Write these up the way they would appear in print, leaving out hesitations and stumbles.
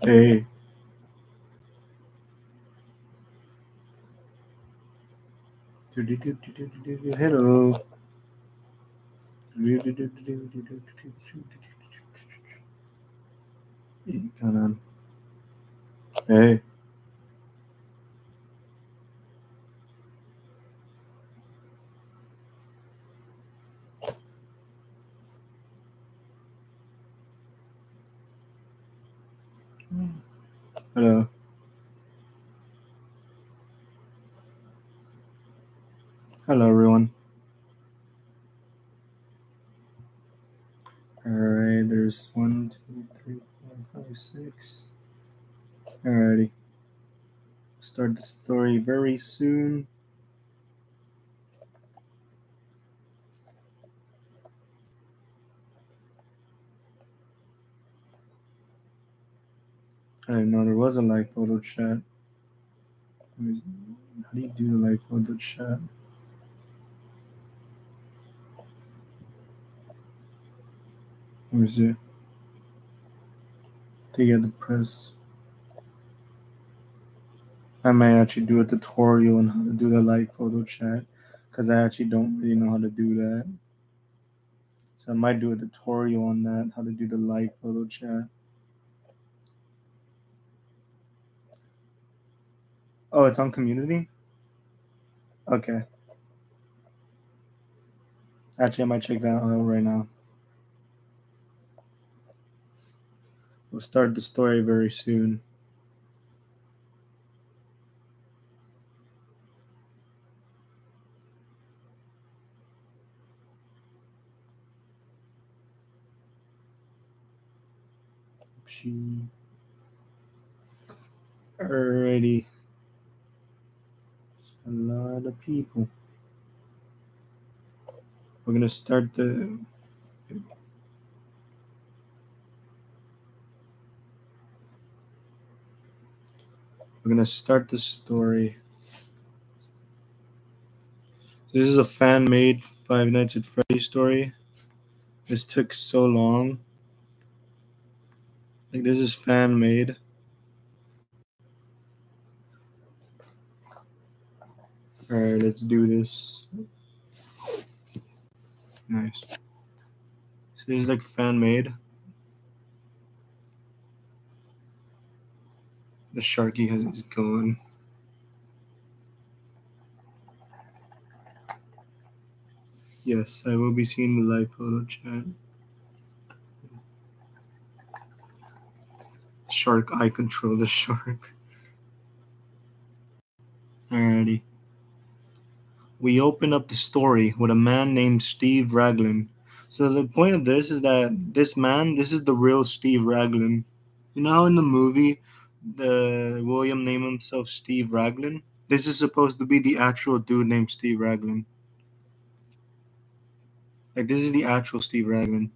Hey. Hello. Come on. Hey. Hello. Hello, everyone. Alright, there's 1, 2, 3, 4, 5, 6. Alrighty. Start the story very soon. I didn't know there was a live photo chat. How do you do the live photo chat? Let me see. To get the press. I might actually do a tutorial on how to do the live photo chat because I actually don't really know how to do that. So I might do a tutorial on that, how to do the live photo chat. Oh, it's on community? Okay. Actually, I might check that out right now. We'll start the story very soon. Alrighty. A lot of people. We're gonna start the. We're gonna start the story. This is a fan-made Five Nights at Freddy's story. This took so long. Like this is fan-made. Alright, let's do this. Nice. So this is like fan-made. The Sharky is gone. Yes, I will be seeing the live photo chat. Shark, I control the shark. Alrighty. We open up the story with a man named Steve Raglan. So the point of this is that this man, this is the real Steve Raglan. You know how in the movie, the William named himself Steve Raglan? This is supposed to be the actual dude named Steve Raglan. Like this is the actual Steve Raglan.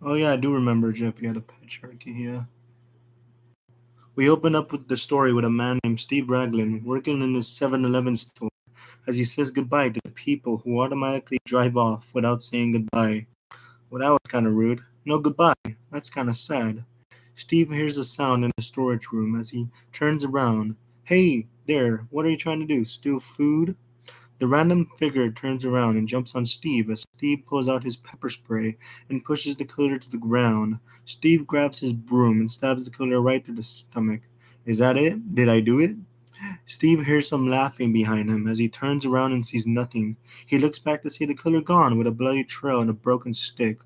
Oh yeah, I do remember Jeff. He had a pet sharky. Yeah. We open up with the story with a man named Steve Raglan working in his 7-Eleven store as he says goodbye to the people who automatically drive off without saying goodbye. Well, that was kind of rude. No goodbye. That's kind of sad. Steve hears a sound in the storage room as he turns around. Hey, there, what are you trying to do? Steal food? The random figure turns around and jumps on Steve as Steve pulls out his pepper spray and pushes the killer to the ground. Steve grabs his broom and stabs the killer right through the stomach. Is that it? Did I do it? Steve hears some laughing behind him as he turns around and sees nothing. He looks back to see the killer gone with a bloody trail and a broken stick.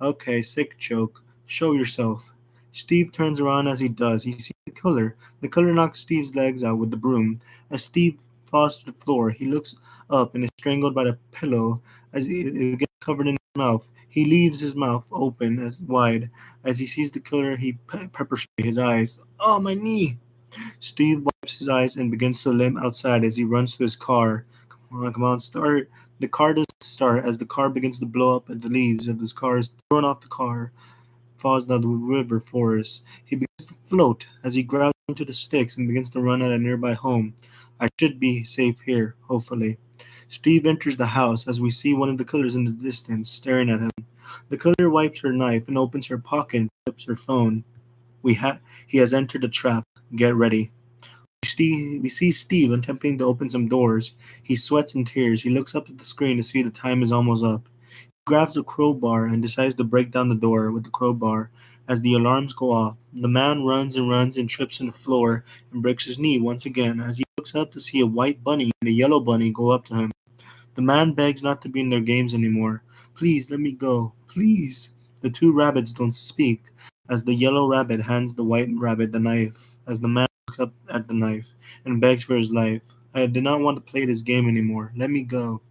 Okay, sick joke. Show yourself. Steve turns around as he does. He sees the killer. The killer knocks Steve's legs out with the broom. As Steve falls to the floor, he looks up and is strangled by the pillow as he gets covered in his mouth. He leaves his mouth open as wide. As he sees the killer, he pepper spray his eyes. Oh, my knee! Steve wipes his eyes and begins to limp outside as he runs to his car. Come on, start. The car doesn't start as the car begins to blow up and the leaves of his car is thrown off the car, falls down the river forest. He begins to float as he grabs onto the sticks and begins to run at a nearby home. I should be safe here, hopefully. Steve enters the house as we see one of the killers in the distance staring at him. The killer wipes her knife and opens her pocket and flips her phone. He has entered the trap. Get ready. We see Steve attempting to open some doors. He sweats and tears. He looks up at the screen to see the time is almost up. He grabs a crowbar and decides to break down the door with the crowbar. As the alarms go off, the man runs and trips on the floor and breaks his knee once again as he looks up to see a white bunny and a yellow bunny go up to him. The man begs not to be in their games anymore. Please let me go. Please. The two rabbits don't speak as the yellow rabbit hands the white rabbit the knife, as the man looks up at the knife and begs for his life. I do not want to play this game anymore. Let me go.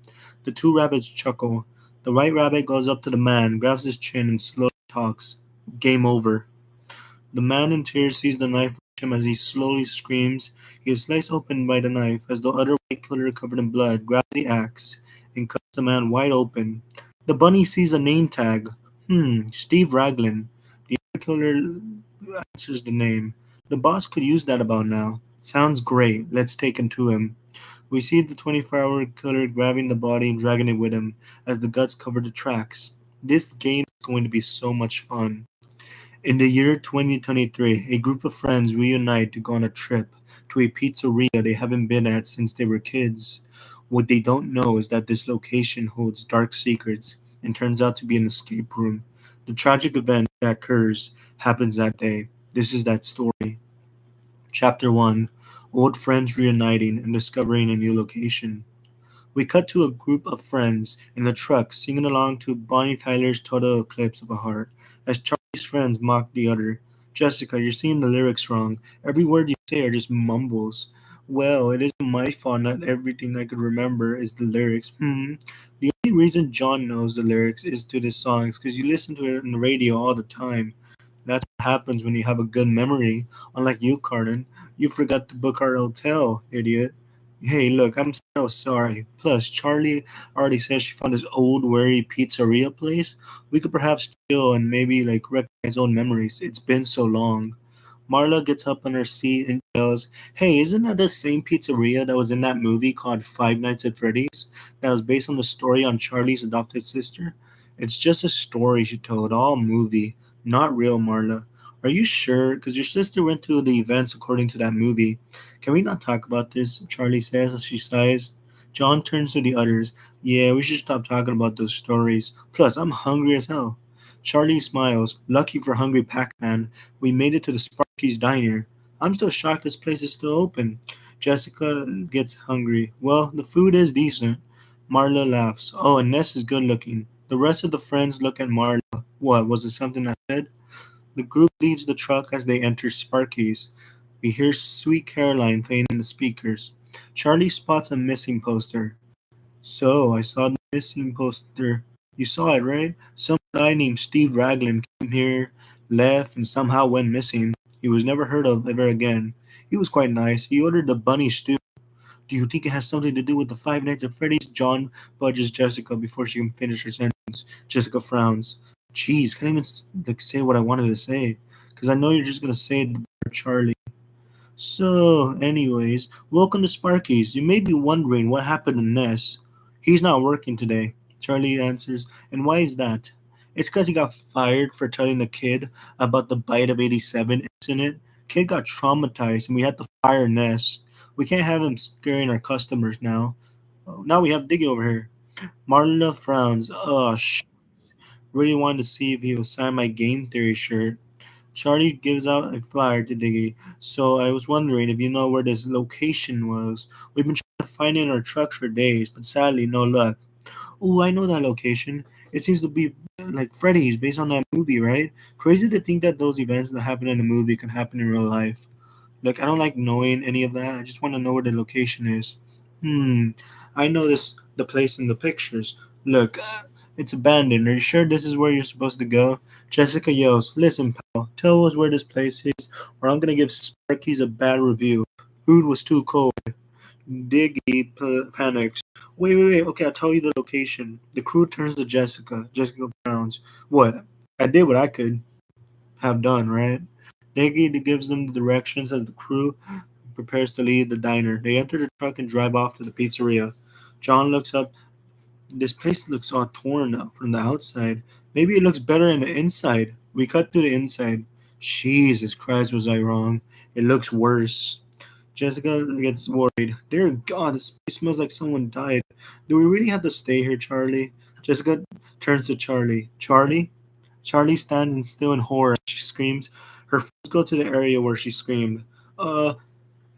The two rabbits chuckle. The white rabbit goes up to the man, grabs his chin, and slowly talks. Game over. The man in tears sees the knife reach him as he slowly screams. He is sliced open by the knife as the other white killer covered in blood grabs the axe and cuts the man wide open. The bunny sees a name tag. Steve Raglan. The other killer answers the name. The boss could use that about now. Sounds great. Let's take him to him. We see the 24-hour killer grabbing the body and dragging it with him as the guts cover the tracks. This game is going to be so much fun. In the year 2023, a group of friends reunite to go on a trip to a pizzeria they haven't been at since they were kids. What they don't know is that this location holds dark secrets and turns out to be an escape room. The tragic event that occurs happens that day. This is that story. Chapter 1. Old Friends Reuniting and Discovering a New Location. We cut to a group of friends in a truck singing along to Bonnie Tyler's Total Eclipse of a Heart as Charlie's friends mock the other. Jessica, you're singing the lyrics wrong. Every word you say are just mumbles. Well, it isn't my fault. Not everything I could remember is the lyrics. The only reason John knows the lyrics is to the songs because you listen to it on the radio all the time. That's what happens when you have a good memory. Unlike you, Carden. You forgot to book our hotel, idiot. Hey, look, I'm so sorry. Plus, Charlie already said she found this old, weary pizzeria place. We could perhaps chill and maybe, recognize old memories. It's been so long. Marla gets up on her seat and yells, Hey, isn't that the same pizzeria that was in that movie called Five Nights at Freddy's? That was based on the story on Charlie's adopted sister? It's just a story she told, all movie. Not real, Marla. Are you sure? Because your sister went to the events according to that movie. Can we not talk about this? Charlie says as she sighs. John turns to the others. Yeah, we should stop talking about those stories. Plus, I'm hungry as hell. Charlie smiles. Lucky for hungry Pac-Man, we made it to the Sparky's Diner. I'm still shocked this place is still open. Jessica gets hungry. Well, the food is decent. Marla laughs. Oh, and Ness is good looking. The rest of the friends look at Marla. What, was it something I said? The group leaves the truck as they enter Sparky's. We hear Sweet Caroline playing in the speakers. Charlie spots a missing poster. So, I saw the missing poster. You saw it, right? Some guy named Steve Raglan came here, left, and somehow went missing. He was never heard of ever again. He was quite nice. He ordered the bunny stew. Do you think it has something to do with the Five Nights at Freddy's? John budges Jessica before she can finish her sentence. Jessica frowns. Jeez, can't even say what I wanted to say. Because I know you're just going to say the word Charlie. So, anyways, welcome to Sparky's. You may be wondering what happened to Ness. He's not working today, Charlie answers. And why is that? It's because he got fired for telling the kid about the Bite of 87 incident. Kid got traumatized and we had to fire Ness. We can't have him scaring our customers now. Oh, now we have Diggy over here. Marla frowns. Oh, really wanted to see if he would sign my game theory shirt. Charlie gives out a flyer to Diggy. So I was wondering if you know where this location was. We've been trying to find it in our truck for days, but sadly, no luck. Ooh, I know that location. It seems to be like Freddy's based on that movie, right? Crazy to think that those events that happen in the movie can happen in real life. Like, I don't like knowing any of that. I just want to know where the location is. Hmm. I noticed the place in the pictures. Look, it's abandoned. Are you sure this is where you're supposed to go? Jessica yells, Listen, pal, tell us where this place is, or I'm going to give Sparky's a bad review. Food was too cold. Diggy panics. Wait. Okay, I'll tell you the location. The crew turns to Jessica. Jessica frowns. What? I did what I could have done, right? Diggy gives them the directions as the crew prepares to leave the diner. They enter the truck and drive off to the pizzeria. John looks up. This place looks all torn up from the outside. Maybe it looks better in the inside. We cut to the inside. Jesus Christ, was I wrong? It looks worse. Jessica gets worried. Dear God, this place smells like someone died. Do we really have to stay here, Charlie? Jessica turns to Charlie. Charlie? Charlie stands and still in horror. She screams. Her friends go to the area where she screamed. Uh,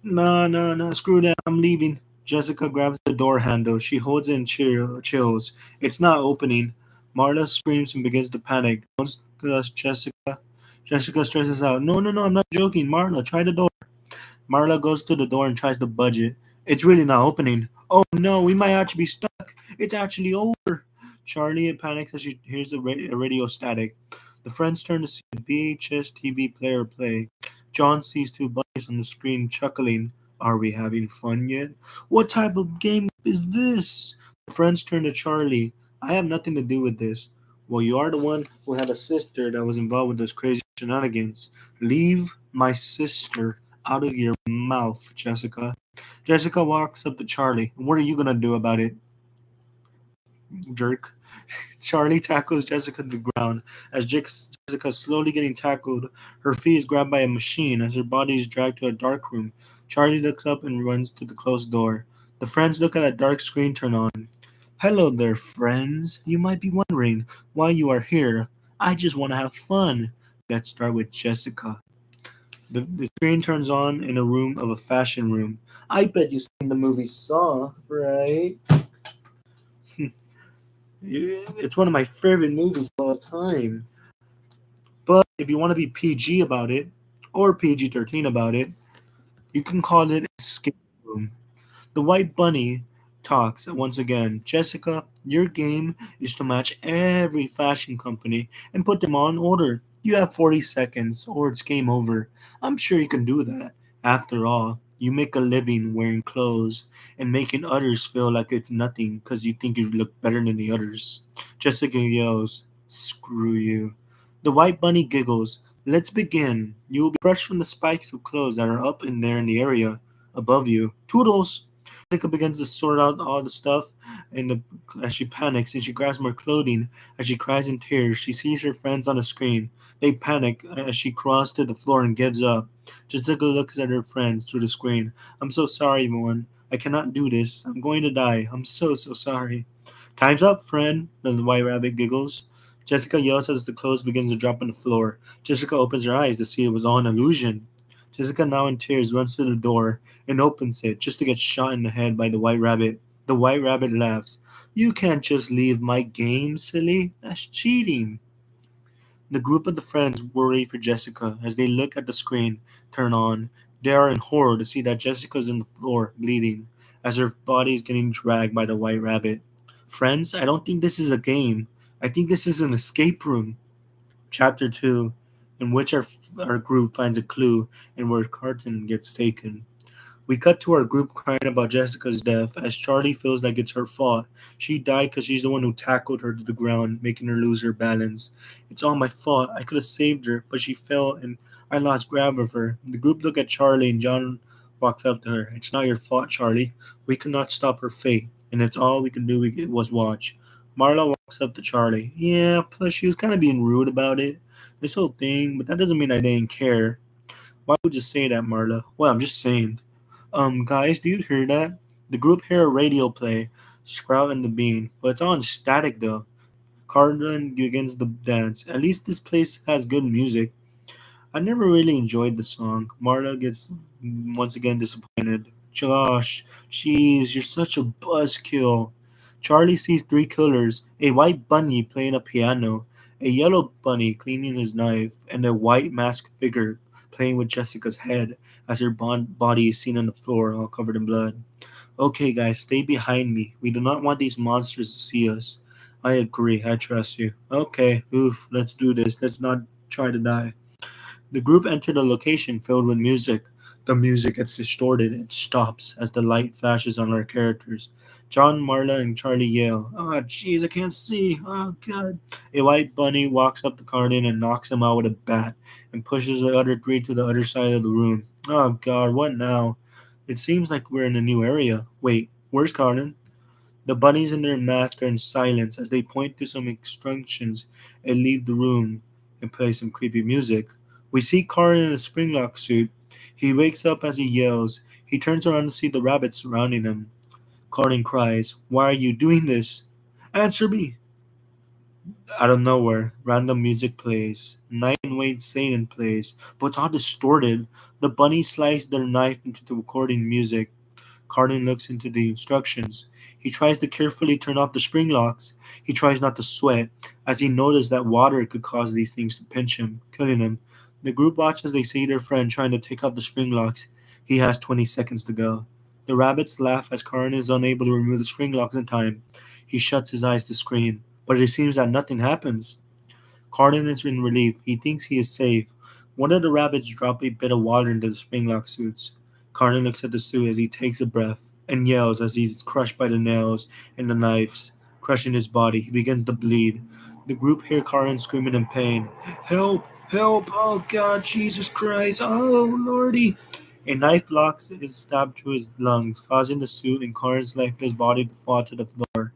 no, no, no, screw that. I'm leaving. Jessica grabs the door handle. She holds it and chills. It's not opening. Marla screams and begins to panic. Don't Jessica. Jessica stresses out. No, no, no, I'm not joking. Marla, try the door. Marla goes to the door and tries to budge it. It's really not opening. Oh no, we might actually be stuck. It's actually over. Charlie panics as she hears the radio static. The friends turn to see a VHS TV player play. John sees two bunnies on the screen chuckling. Are we having fun yet? What type of game is this? The friends turn to Charlie. I have nothing to do with this. Well, you are the one who had a sister that was involved with those crazy shenanigans. Leave my sister out of your mouth, Jessica. Jessica walks up to Charlie. What are you gonna do about it, jerk? Charlie tackles Jessica to the ground. As Jessica is slowly getting tackled, her feet is grabbed by a machine as her body is dragged to a dark room. Charlie looks up and runs to the closed door. The friends look at a dark screen turn on. Hello there, friends. You might be wondering why you are here. I just want to have fun. Let's start with Jessica. The screen turns on in a room of a fashion room. I bet you've seen the movie Saw, right? It's one of my favorite movies of all time. But if you want to be PG about it, or PG-13 about it, you can call it Escape Room. The White Bunny talks once again. Jessica, your game is to match every fashion company and put them on order. You have 40 seconds or it's game over. I'm sure you can do that. After all, you make a living wearing clothes and making others feel like it's nothing because you think you look better than the others. Jessica yells, screw you. The White Bunny giggles. Let's begin. You will be brushed from the spikes of clothes that are up in there in the area above you. Toodles! Jessica begins to sort out all the stuff as she panics and she grabs more clothing. As she cries in tears, she sees her friends on the screen. They panic as she crawls to the floor and gives up. Jessica looks at her friends through the screen. I'm so sorry, everyone. I cannot do this. I'm going to die. I'm so, so sorry. Time's up, friend, the white rabbit giggles. Jessica yells as the clothes begins to drop on the floor. Jessica opens her eyes to see it was all an illusion. Jessica, now in tears, runs to the door and opens it just to get shot in the head by the white rabbit. The white rabbit laughs. You can't just leave my game, silly. That's cheating. The group of the friends worry for Jessica as they look at the screen turn on. They are in horror to see that Jessica is on the floor, bleeding, as her body is getting dragged by the white rabbit. Friends, I don't think this is a game. I think this is an escape room. Chapter 2, in which our group finds a clue and where Carton gets taken. We cut to our group crying about Jessica's death as Charlie feels like it's her fault. She died because she's the one who tackled her to the ground, making her lose her balance. It's all my fault. I could have saved her, but she fell and I lost grab of her. The group look at Charlie and John walks up to her. It's not your fault, Charlie. We could not stop her fate, and it's all we could do was watch. Marla walks up to Charlie. Yeah, plus she was kind of being rude about it. This whole thing, but that doesn't mean I didn't care. Why would you say that, Marla? Well, I'm just saying. Guys, do you hear that? The group hear a radio play, Sprout and the Bean, but it's on static though. Carden begins the dance. At least this place has good music. I never really enjoyed the song. Marta gets once again disappointed. Josh, jeez, you're such a buzzkill. Charlie sees three killers, a white bunny playing a piano, a yellow bunny cleaning his knife, and a white masked figure playing with Jessica's head as her body is seen on the floor, all covered in blood. Okay, guys, stay behind me. We do not want these monsters to see us. I agree. I trust you. Okay, oof, let's do this. Let's not try to die. The group entered a location filled with music. The music gets distorted and stops as the light flashes on our characters. John, Marla, and Charlie yell, "Oh, jeez, I can't see. Oh, God." A white bunny walks up to Carden and knocks him out with a bat and pushes the other three to the other side of the room. Oh, God, what now? It seems like we're in a new area. Wait, where's Carden? The bunnies in their masks are in silence as they point to some instructions and leave the room and play some creepy music. We see Carl in a springlock suit. He wakes up as he yells. He turns around to see the rabbits surrounding him. Carlin cries, "Why are you doing this? Answer me!" Out of nowhere, random music plays. Night and Wade Satan plays, but it's all distorted. The bunnies slice their knife into the recording music. Carlin looks into the instructions. He tries to carefully turn off the spring locks. He tries not to sweat, as he noticed that water could cause these things to pinch him, killing him. The group watches as they see their friend trying to take off the spring locks. He has 20 seconds to go. The rabbits laugh as Carlin is unable to remove the spring locks in time. He shuts his eyes to scream, but it seems that nothing happens. Carlin is in relief. He thinks he is safe. One of the rabbits drop a bit of water into the springlock suits. Carlin looks at the suit as he takes a breath and yells as he's crushed by the nails and the knives, crushing his body. He begins to bleed. The group hear Carlin screaming in pain. "Help! Help! Oh God, Jesus Christ! Oh Lordy!" A knife locks is stabbed through his lungs, causing the suit and Carlin's lifeless body to fall to the floor.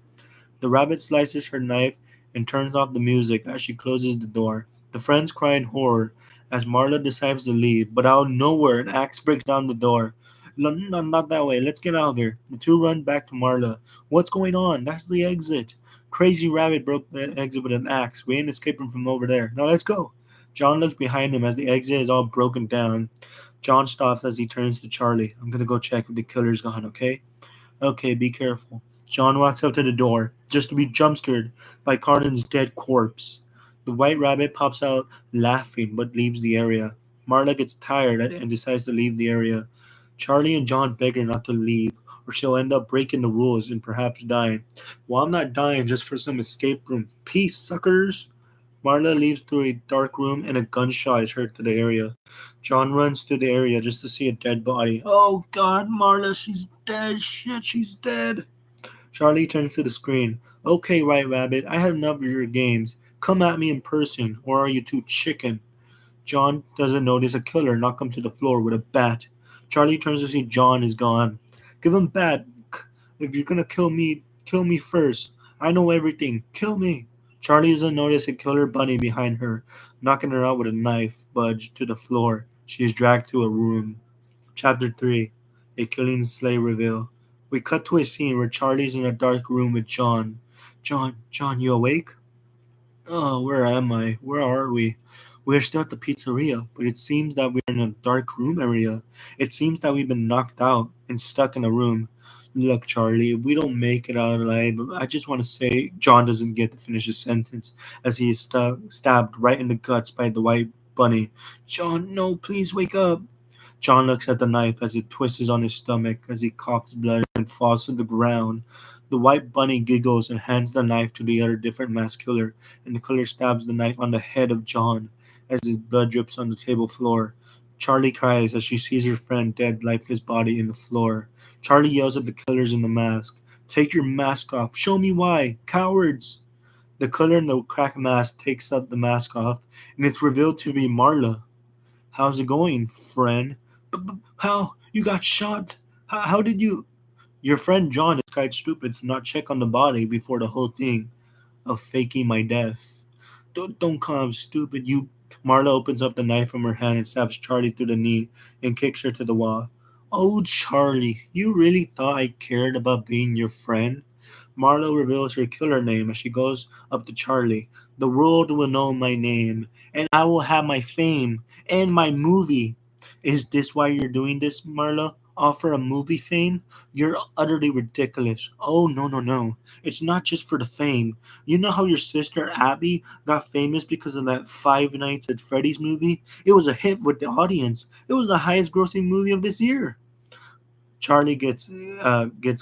The rabbit slices her knife and turns off the music as she closes the door. The friends cry in horror as Marla decides to leave, but out of nowhere, an axe breaks down the door. No, no, not that way. Let's get out of here. The two run back to Marla. "What's going on? That's the exit." "Crazy Rabbit broke the exit with an axe. We ain't escaping from over there. Now let's go." John looks behind him as the exit is all broken down. John stops as he turns to Charlie. "I'm gonna go check if the killer's gone, okay?" "Okay, be careful." John walks up to the door, just to be jump-scared by Carlin's dead corpse. The white rabbit pops out laughing but leaves the area. Marla gets tired and decides to leave the area. Charlie and John beg her not to leave, or she'll end up breaking the rules and perhaps dying. "Well, I'm not dying just for some escape room. Peace, suckers!" Marla leaves through a dark room and a gunshot is heard to the area. John runs to the area just to see a dead body. "Oh God, Marla, she's dead. Shit, she's dead." Charlie turns to the screen. "Okay, White Rabbit, I had enough of your games. Come at me in person, or are you too chicken?" John doesn't notice a killer knock him to the floor with a bat. Charlie turns to see John is gone. "Give him bat. If you're gonna kill me first. I know everything. Kill me." Charlie doesn't notice a killer bunny behind her, knocking her out with a knife, budge to the floor. She is dragged to a room. Chapter 3, A Killing Sleigh Reveal. We cut to a scene where Charlie's in a dark room with John. John, you awake?" "Oh, where am I? Where are we?" "We are still at the pizzeria, but it seems that we're in a dark room area. It seems that we've been knocked out and stuck in a room." "Look, Charlie, if we don't make it out alive, I just want to say," John doesn't get to finish his sentence as he is stabbed right in the guts by the white bunny. "John, no, please wake up." John looks at the knife as it twists on his stomach as he coughs blood and falls to the ground. The white bunny giggles and hands the knife to the other different masked killer, and the killer stabs the knife on the head of John as his blood drips on the table floor. Charlie cries as she sees her friend dead, lifeless body in the floor. Charlie yells at the killers in the mask. "Take your mask off. Show me why. Cowards!" The killer in the cracked mask takes up the mask off, and it's revealed to be Marla. "How's it going, friend?" How? You got shot? How did you?" "Your friend John is quite stupid to not check on the body before the whole thing of faking my death." Don't call him stupid, you." Marla opens up the knife from her hand and stabs Charlie through the knee and kicks her to the wall. "Oh, Charlie, you really thought I cared about being your friend?" Marlo reveals her killer name as she goes up to Charlie. "The world will know my name, and I will have my fame and my movie." "Is this why you're doing this, Marla? Offer a movie fame? You're utterly ridiculous." "Oh, no, no, no. It's not just for the fame. You know how your sister Abby got famous because of that Five Nights at Freddy's movie? It was a hit with the audience. It was the highest grossing movie of this year." Charlie gets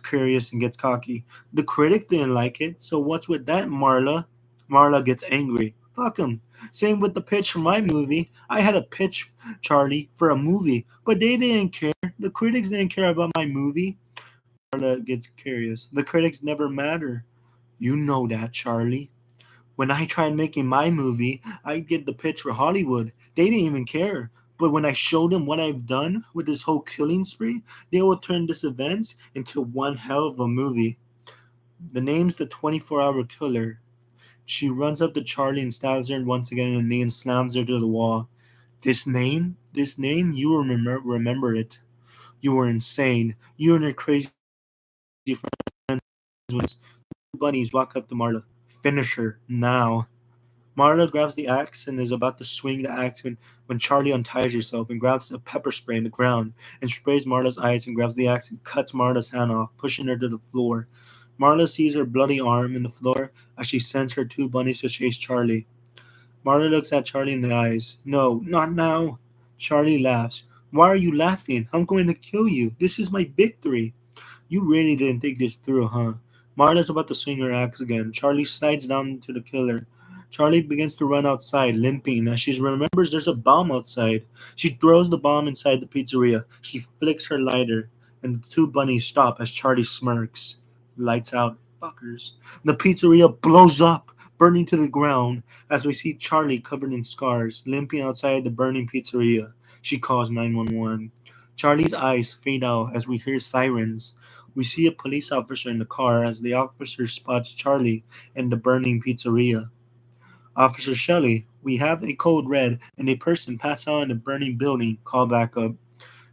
curious and gets cocky. "The critics didn't like it, so what's with that, Marla?" Marla gets angry. "Fuck 'em. Same with the pitch for my movie. I had a pitch, Charlie, for a movie, but they didn't care. The critics didn't care about my movie." Marla gets curious. "The critics never matter." "You know that, Charlie. When I tried making my movie, I get the pitch for Hollywood. They didn't even care. But when I showed them what I've done with this whole killing spree, they will turn this event into one hell of a movie." The name's the 24-hour killer. She runs up to Charlie and stabs her once again in the knee and slams her to the wall. This name, you remember it. You were insane. You and your crazy friends with bunnies walk up to Marla. Finish her, now. Marla grabs the axe and is about to swing the axe when Charlie unties herself and grabs a pepper spray in the ground and sprays Marla's eyes and grabs the axe and cuts Marla's hand off, pushing her to the floor. Marla sees her bloody arm in the floor as she sends her two bunnies to chase Charlie. Marla looks at Charlie in the eyes. No, not now. Charlie laughs. Why are you laughing? I'm going to kill you. This is my victory. You really didn't think this through, huh? Marla's about to swing her axe again. Charlie slides down to the killer. Charlie begins to run outside, limping, as she remembers there's a bomb outside. She throws the bomb inside the pizzeria. She flicks her lighter, and the two bunnies stop as Charlie smirks. Lights out, fuckers. The pizzeria blows up, burning to the ground, as we see Charlie covered in scars, limping outside the burning pizzeria. She calls 911. Charlie's eyes fade out as we hear sirens. We see a police officer in the car as the officer spots Charlie in the burning pizzeria. Officer Shelley, we have a code red and a person passed out in the burning building. Call back up.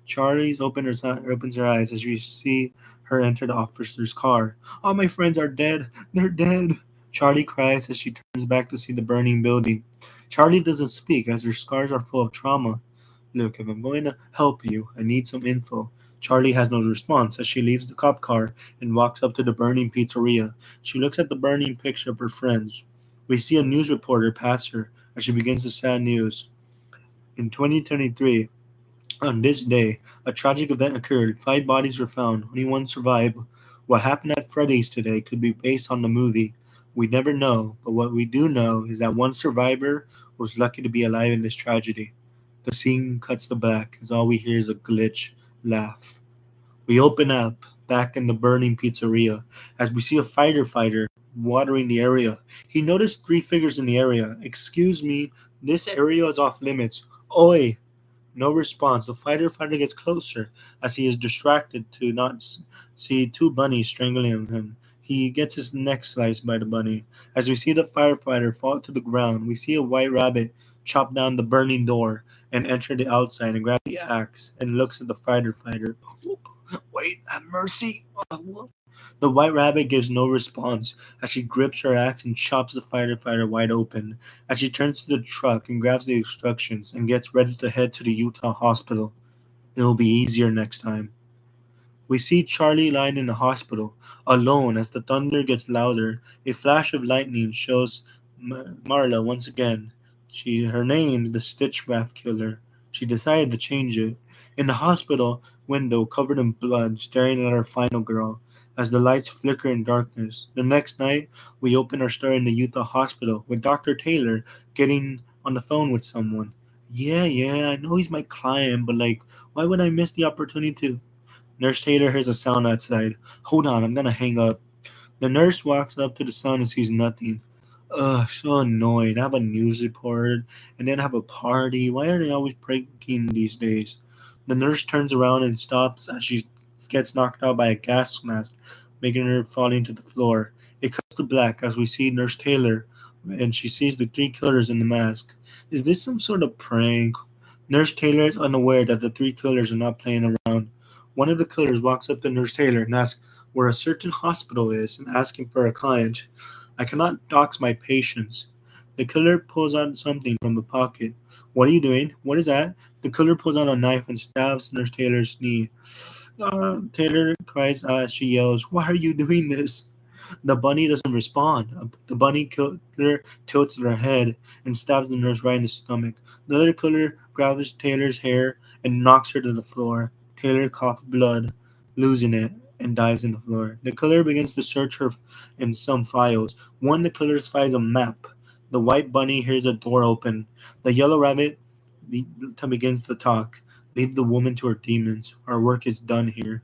Charlie's opens her eyes as we see her enter the officer's car. All my friends are dead. They're dead. Charlie cries as she turns back to see the burning building. Charlie doesn't speak as her scars are full of trauma. Look, if I'm going to help you, I need some info. Charlie has no response as she leaves the cop car and walks up to the burning pizzeria. She looks at the burning picture of her friends. We see a news reporter pass her as she begins the sad news. In 2023, on this day, a tragic event occurred. Five bodies were found. Only one survived. What happened at Freddys today could be based on the movie. We never know, but what we do know is that one survivor was lucky to be alive in this tragedy. The scene cuts to black as all we hear is a glitch laugh. We open up back in the burning pizzeria as we see a fighter watering the area. He noticed three figures in the area. Excuse me, this area is off limits. Oi! No response. The fighter gets closer as he is distracted to not see two bunnies strangling him. He gets his neck sliced by the bunny. As we see the firefighter fall to the ground, we see a white rabbit chop down the burning door and enter the outside and grab the axe and looks at the fighter. Wait, have mercy. The white rabbit gives no response as she grips her axe and chops the fighter wide open. As she turns to the truck and grabs the instructions and gets ready to head to the Utah hospital. It'll be easier next time. We see Charlie lying in the hospital, alone as the thunder gets louder. A flash of lightning shows Marla once again. Her name is the Stitch Bath Killer. She decided to change it. In the hospital window, covered in blood, staring at our final girl, as the lights flicker in darkness. The next night, we open our story in the Utah hospital with Dr. Taylor getting on the phone with someone. Yeah, I know he's my client, but like, why would I miss the opportunity to? Nurse Taylor hears a sound outside. Hold on, I'm gonna hang up. The nurse walks up to the sound and sees nothing. Ugh, so annoyed. I have a news report and then have a party. Why are they always breaking these days? The nurse turns around and stops as she gets knocked out by a gas mask, making her falling to the floor. It cuts to black as we see Nurse Taylor and she sees the three killers in the mask. Is this some sort of prank? Nurse Taylor is unaware that the three killers are not playing around. One of the killers walks up to Nurse Taylor and asks where a certain hospital is and asking for a client. I cannot dox my patients. The killer pulls out something from the pocket. What are you doing? What is that? The killer pulls out a knife and stabs Nurse Taylor's knee. Taylor cries as she yells, Why are you doing this? The bunny doesn't respond. The bunny killer tilts her head and stabs the nurse right in the stomach. The other killer grabs Taylor's hair and knocks her to the floor. Taylor coughs blood, losing it, and dies in the floor. The killer begins to search her in some files. One of the killers finds a map. The white bunny hears a door open. The yellow rabbit begins to talk. Leave the woman to her demons. Our work is done here.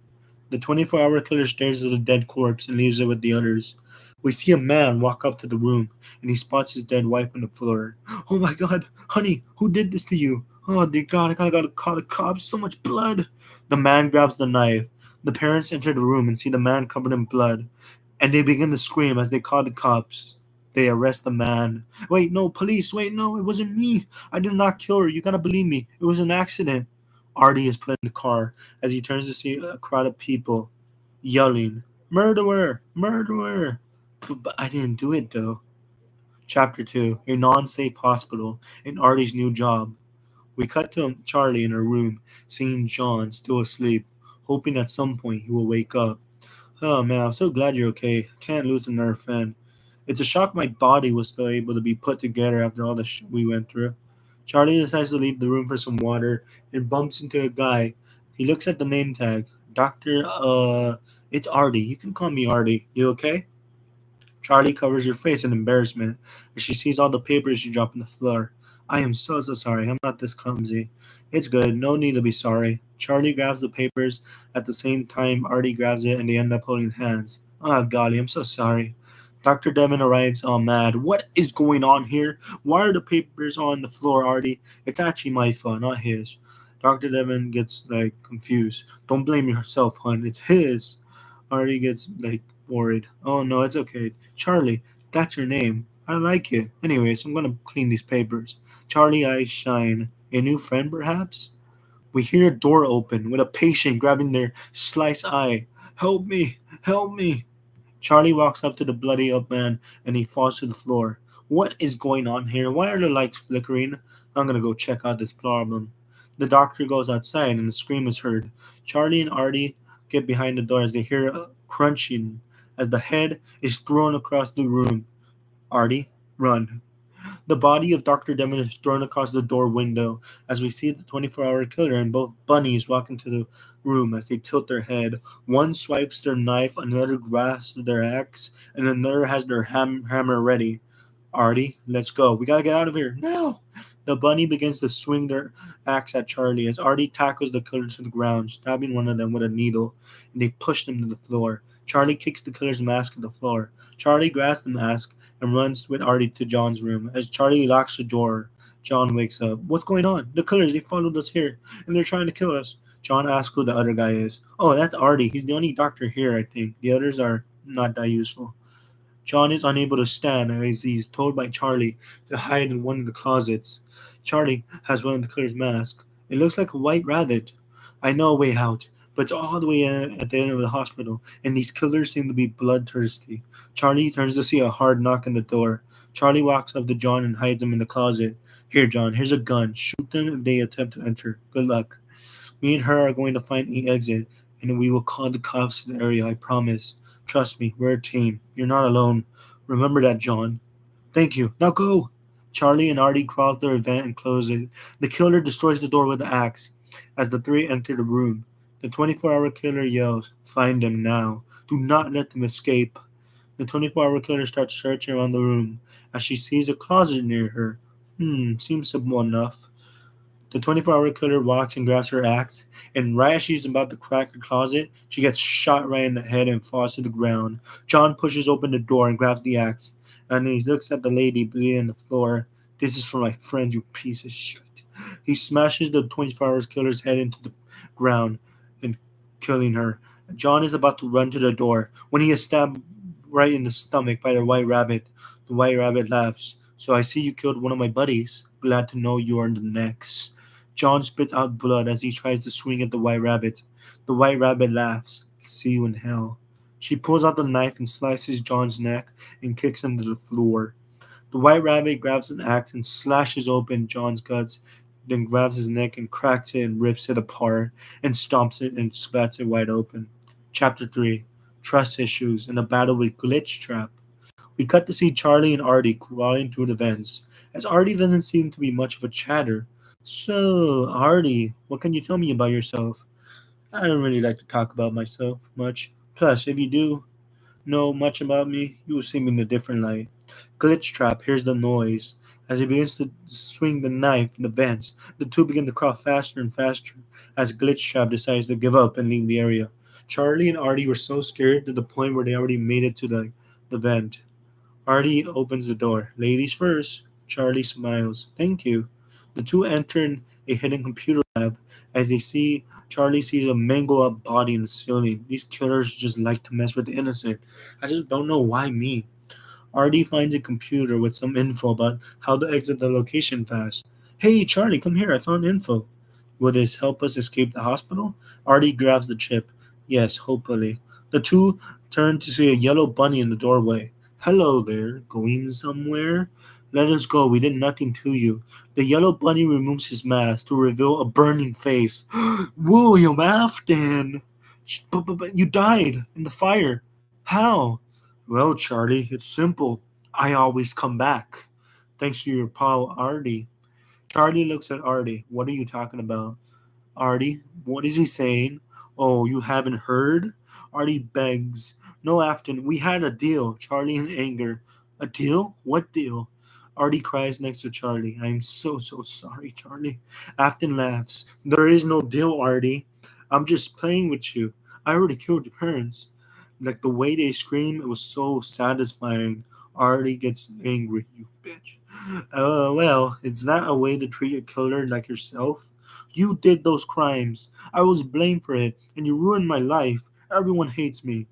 The 24-hour killer stares at the dead corpse and leaves it with the others. We see a man walk up to the room, and he spots his dead wife on the floor. Oh my god, honey, who did this to you? Oh dear god, I gotta call the cops, so much blood. The man grabs the knife. The parents enter the room and see the man covered in blood. and they begin to scream as they call the cops. They arrest the man. Wait, no, police, wait, no, it wasn't me. I did not kill her. You gotta believe me. It was an accident. Artie is put in the car as he turns to see a crowd of people yelling, Murderer! Murderer! But I didn't do it though. Chapter 2, A Non-Safe Hospital in Artie's New Job. We cut to Charlie in her room, seeing John still asleep, hoping at some point he will wake up. Oh man, I'm so glad you're okay. I can't lose a nerve fan. It's a shock my body was still able to be put together after all the we went through. Charlie decides to leave the room for some water and bumps into a guy. He looks at the name tag. It's Artie. You can call me Artie. You okay? Charlie covers her face in embarrassment as she sees all the papers she dropped on the floor. I am so sorry. I'm not this clumsy. It's good. No need to be sorry. Charlie grabs the papers at the same time Artie grabs it and they end up holding hands. Ah, golly, I'm so sorry. Dr. Devon arrives all mad. What is going on here? Why are the papers on the floor, Artie? It's actually my fault, not his. Dr. Devon gets confused. Don't blame yourself, hon. It's his. Artie gets worried. Oh no, it's okay. Charlie, that's your name. I like it. Anyways, I'm gonna clean these papers. Charlie eyes shine. A new friend, perhaps? We hear a door open with a patient grabbing their sliced eye. Help me! Help me! Charlie walks up to the bloody up man and he falls to the floor. What is going on here? Why are the lights flickering? I'm gonna go check out this problem. The doctor goes outside and a scream is heard. Charlie and Artie get behind the door as they hear a crunching as the head is thrown across the room. Artie, run. The body of Dr. Demon is thrown across the door window as we see the 24-hour killer and both bunnies walk into the room as they tilt their head. One swipes their knife, another grasps their axe, and another has their hammer ready. Artie, let's go. We gotta get out of here. Now! The bunny begins to swing their axe at Charlie as Artie tackles the killer to the ground, stabbing one of them with a needle, and they push them to the floor. Charlie kicks the killer's mask to the floor. Charlie grabs the mask and runs with Artie to John's room. As Charlie locks the door, John wakes up. What's going on? The killers, they followed us here, and they're trying to kill us. John asks who the other guy is. Oh, that's Artie. He's the only doctor here, I think. The others are not that useful. John is unable to stand as he's told by Charlie to hide in one of the closets. Charlie has one of the killer's masks. It looks like a white rabbit. I know a way out, but it's all the way at the end of the hospital, and these killers seem to be bloodthirsty. Charlie turns to see a hard knock on the door. Charlie walks up to John and hides him in the closet. Here, John, here's a gun. Shoot them if they attempt to enter. Good luck. Me and her are going to find an exit, and we will call the cops to the area, I promise. Trust me, we're a team. You're not alone. Remember that, John. Thank you. Now go! Charlie and Artie crawl through the vent and close it. The killer destroys the door with the axe as the three enter the room. The 24-hour killer yells, Find them now. Do not let them escape. The 24-hour killer starts searching around the room as she sees a closet near her. Seems simple enough. The 24-hour killer walks and grabs her axe, and right as she's about to crack the closet, she gets shot right in the head and falls to the ground. John pushes open the door and grabs the axe, and he looks at the lady bleeding on the floor. This is for my friend, you piece of shit. He smashes the 24-hour killer's head into the ground and killing her. John is about to run to the door when he is stabbed right in the stomach by the white rabbit. The white rabbit laughs. So I see you killed one of my buddies. Glad to know you are the next. John spits out blood as he tries to swing at the white rabbit. The white rabbit laughs. See you in hell. She pulls out the knife and slices John's neck and kicks him to the floor. The white rabbit grabs an axe and slashes open John's guts, then grabs his neck and cracks it and rips it apart and stomps it and splats it wide open. Chapter 3, Trust Issues and a Battle with Glitch Trap. We cut to see Charlie and Artie crawling through the vents, as Artie doesn't seem to be much of a chatter. So, Artie, what can you tell me about yourself? I don't really like to talk about myself much. Plus, if you do know much about me, you will see me in a different light. Glitch Trap hears the noise. As he begins to swing the knife in the vents, the two begin to crawl faster and faster as Glitch Trap decides to give up and leave the area. Charlie and Artie were so scared to the point where they already made it to the vent. Artie opens the door. Ladies first. Charlie smiles. Thank you. The two enter a hidden computer lab. As they see, Charlie sees a mangled up body in the ceiling. These killers just like to mess with the innocent. I just don't know why me. Artie finds a computer with some info about how to exit the location fast. Hey, Charlie, come here. I found info. Will this help us escape the hospital? Artie grabs the chip. Yes, hopefully. The two turn to see a yellow bunny in the doorway. Hello there. Going somewhere? Let us go. We did nothing to you. The yellow bunny removes his mask to reveal a burning face. William Afton! But you died in the fire. How? Well, Charlie, it's simple. I always come back. Thanks to your pal, Artie. Charlie looks at Artie. What are you talking about? Artie, what is he saying? Oh, you haven't heard? Artie begs. No, Afton, we had a deal. Charlie in anger. A deal? What deal? Artie cries next to Charlie. I'm so sorry, Charlie. Afton laughs. There is no deal, Artie. I'm just playing with you. I already killed your parents. Like the way they scream, it was so satisfying. Artie gets angry. You bitch. Well, is that a way to treat a killer like yourself? You did those crimes. I was blamed for it, and you ruined my life. Everyone hates me.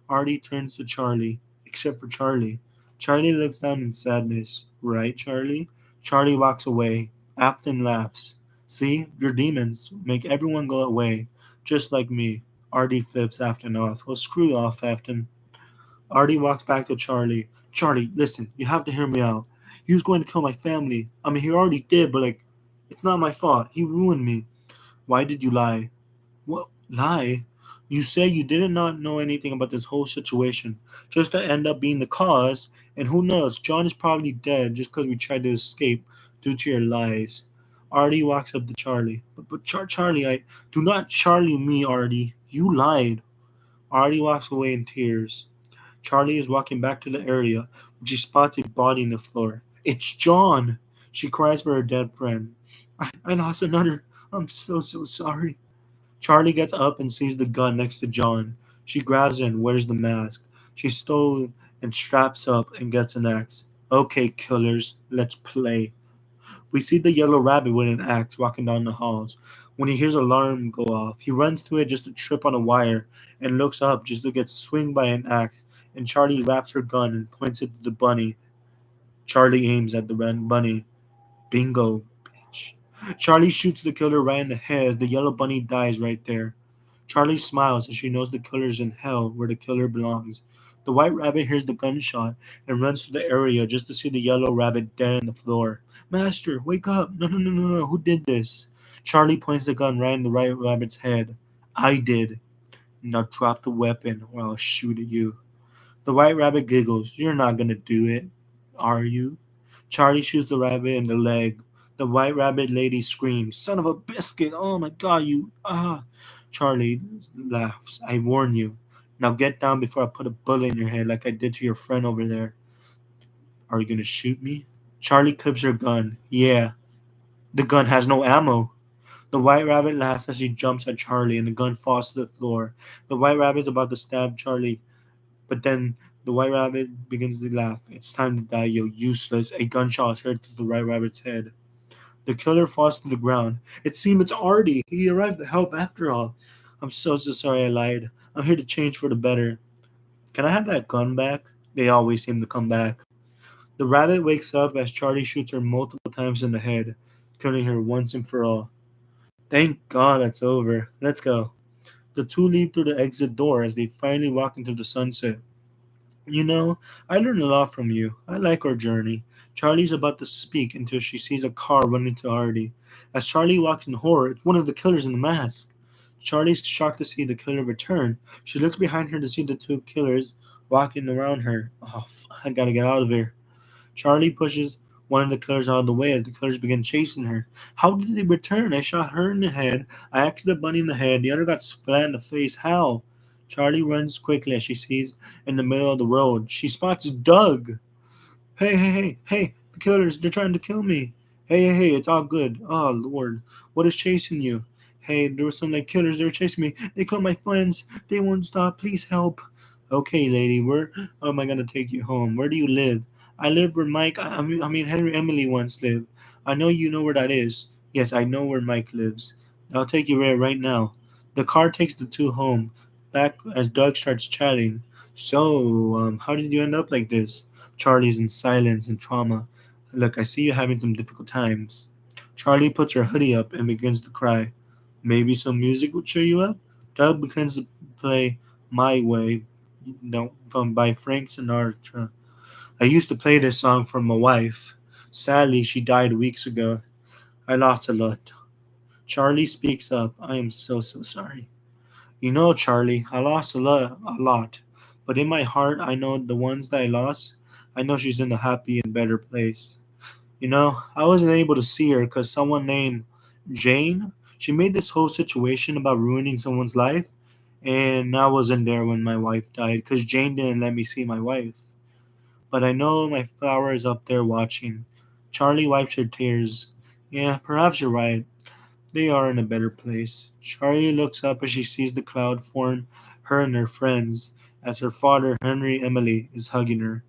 Artie turns to Charlie, except for Charlie. Charlie looks down in sadness. Right, Charlie? Charlie walks away. Afton laughs. See, your demons make everyone go away, just like me. Artie flips Afton off. Well, screw you off, Afton. Artie walks back to Charlie. Charlie, listen, you have to hear me out. He was going to kill my family. I mean, he already did, but it's not my fault. He ruined me. Why did you lie? What? Lie? You say you did not know anything about this whole situation, just to end up being the cause, and who knows, John is probably dead just because we tried to escape due to your lies. Artie walks up to Charlie. But Charlie, I do not Charlie me, Artie. You lied. Artie walks away in tears. Charlie is walking back to the area when she spots a body on the floor. It's John! She cries for her dead friend. I lost another. I'm so sorry. Charlie gets up and sees the gun next to John. She grabs it and wears the mask. She stole and straps up and gets an axe. Okay, killers, let's play. We see the yellow rabbit with an axe walking down the halls. When he hears an alarm go off, he runs to it just to trip on a wire and looks up just to get swinged by an axe. And Charlie wraps her gun and points it to the bunny. Charlie aims at the red bunny. Bingo, bitch. Charlie shoots the killer right in the head as the yellow bunny dies right there. Charlie smiles as she knows the killer's in hell where the killer belongs. The white rabbit hears the gunshot and runs to the area just to see the yellow rabbit dead on the floor. Master, wake up! No, who did this? Charlie points the gun right in the white rabbit's head. I did. Now drop the weapon or I'll shoot at you. The white rabbit giggles. You're not gonna do it, are you? Charlie shoots the rabbit in the leg. The white rabbit lady screams, Son of a biscuit! Oh my god, you. Ah! Charlie laughs. I warn you. Now get down before I put a bullet in your head like I did to your friend over there. Are you gonna shoot me? Charlie clips her gun. Yeah. The gun has no ammo. The white rabbit laughs as she jumps at Charlie and the gun falls to the floor. The white rabbit is about to stab Charlie, but then the white rabbit begins to laugh. It's time to die, you useless. A gunshot is heard to the white rabbit's head. The killer falls to the ground. It seems it's Artie. He arrived to help after all. I'm so sorry I lied. I'm here to change for the better. Can I have that gun back? They always seem to come back. The rabbit wakes up as Charlie shoots her multiple times in the head, killing her once and for all. Thank God that's over. Let's go. The two leave through the exit door as they finally walk into the sunset. You know, I learned a lot from you. I like our journey. Charlie's about to speak until she sees a car run into Artie. As Charlie walks in horror, it's one of the killers in the mask. Charlie's shocked to see the killer return. She looks behind her to see the two killers walking around her. Oh, I gotta get out of here. Charlie pushes one of the killers out of the way as the killers begin chasing her. How did they return? I shot her in the head. I axed the bunny in the head. The other got splat in the face. How? Charlie runs quickly as she sees in the middle of the road. She spots Doug. Hey, the killers, they're trying to kill me. Hey, it's all good. Oh, Lord, what is chasing you? Hey, there were some like killers, they were chasing me. They killed my friends. They won't stop. Please help. Okay, lady, where am I going to take you home? Where do you live? I live where I mean Henry Emily once lived. I know you know where that is. Yes, I know where Mike lives. I'll take you there right now. The car takes the two home. Back as Doug starts chatting. So, how did you end up like this? Charlie's in silence and trauma. Look, I see you having some difficult times. Charlie puts her hoodie up and begins to cry. Maybe some music would cheer you up? Doug begins to play My Way, from by Frank Sinatra. I used to play this song for my wife. Sadly, she died weeks ago. I lost a lot. Charlie speaks up. I am so sorry. You know, Charlie, I lost a lot. But in my heart, I know the ones that I lost, I know she's in a happy and better place. You know, I wasn't able to see her because someone named Jane, she made this whole situation about ruining someone's life. And I wasn't there when my wife died because Jane didn't let me see my wife. But I know my flower is up there watching. Charlie wipes her tears. Yeah, perhaps you're right. They are in a better place. Charlie looks up as she sees the cloud form her and her friends as her father, Henry Emily, is hugging her.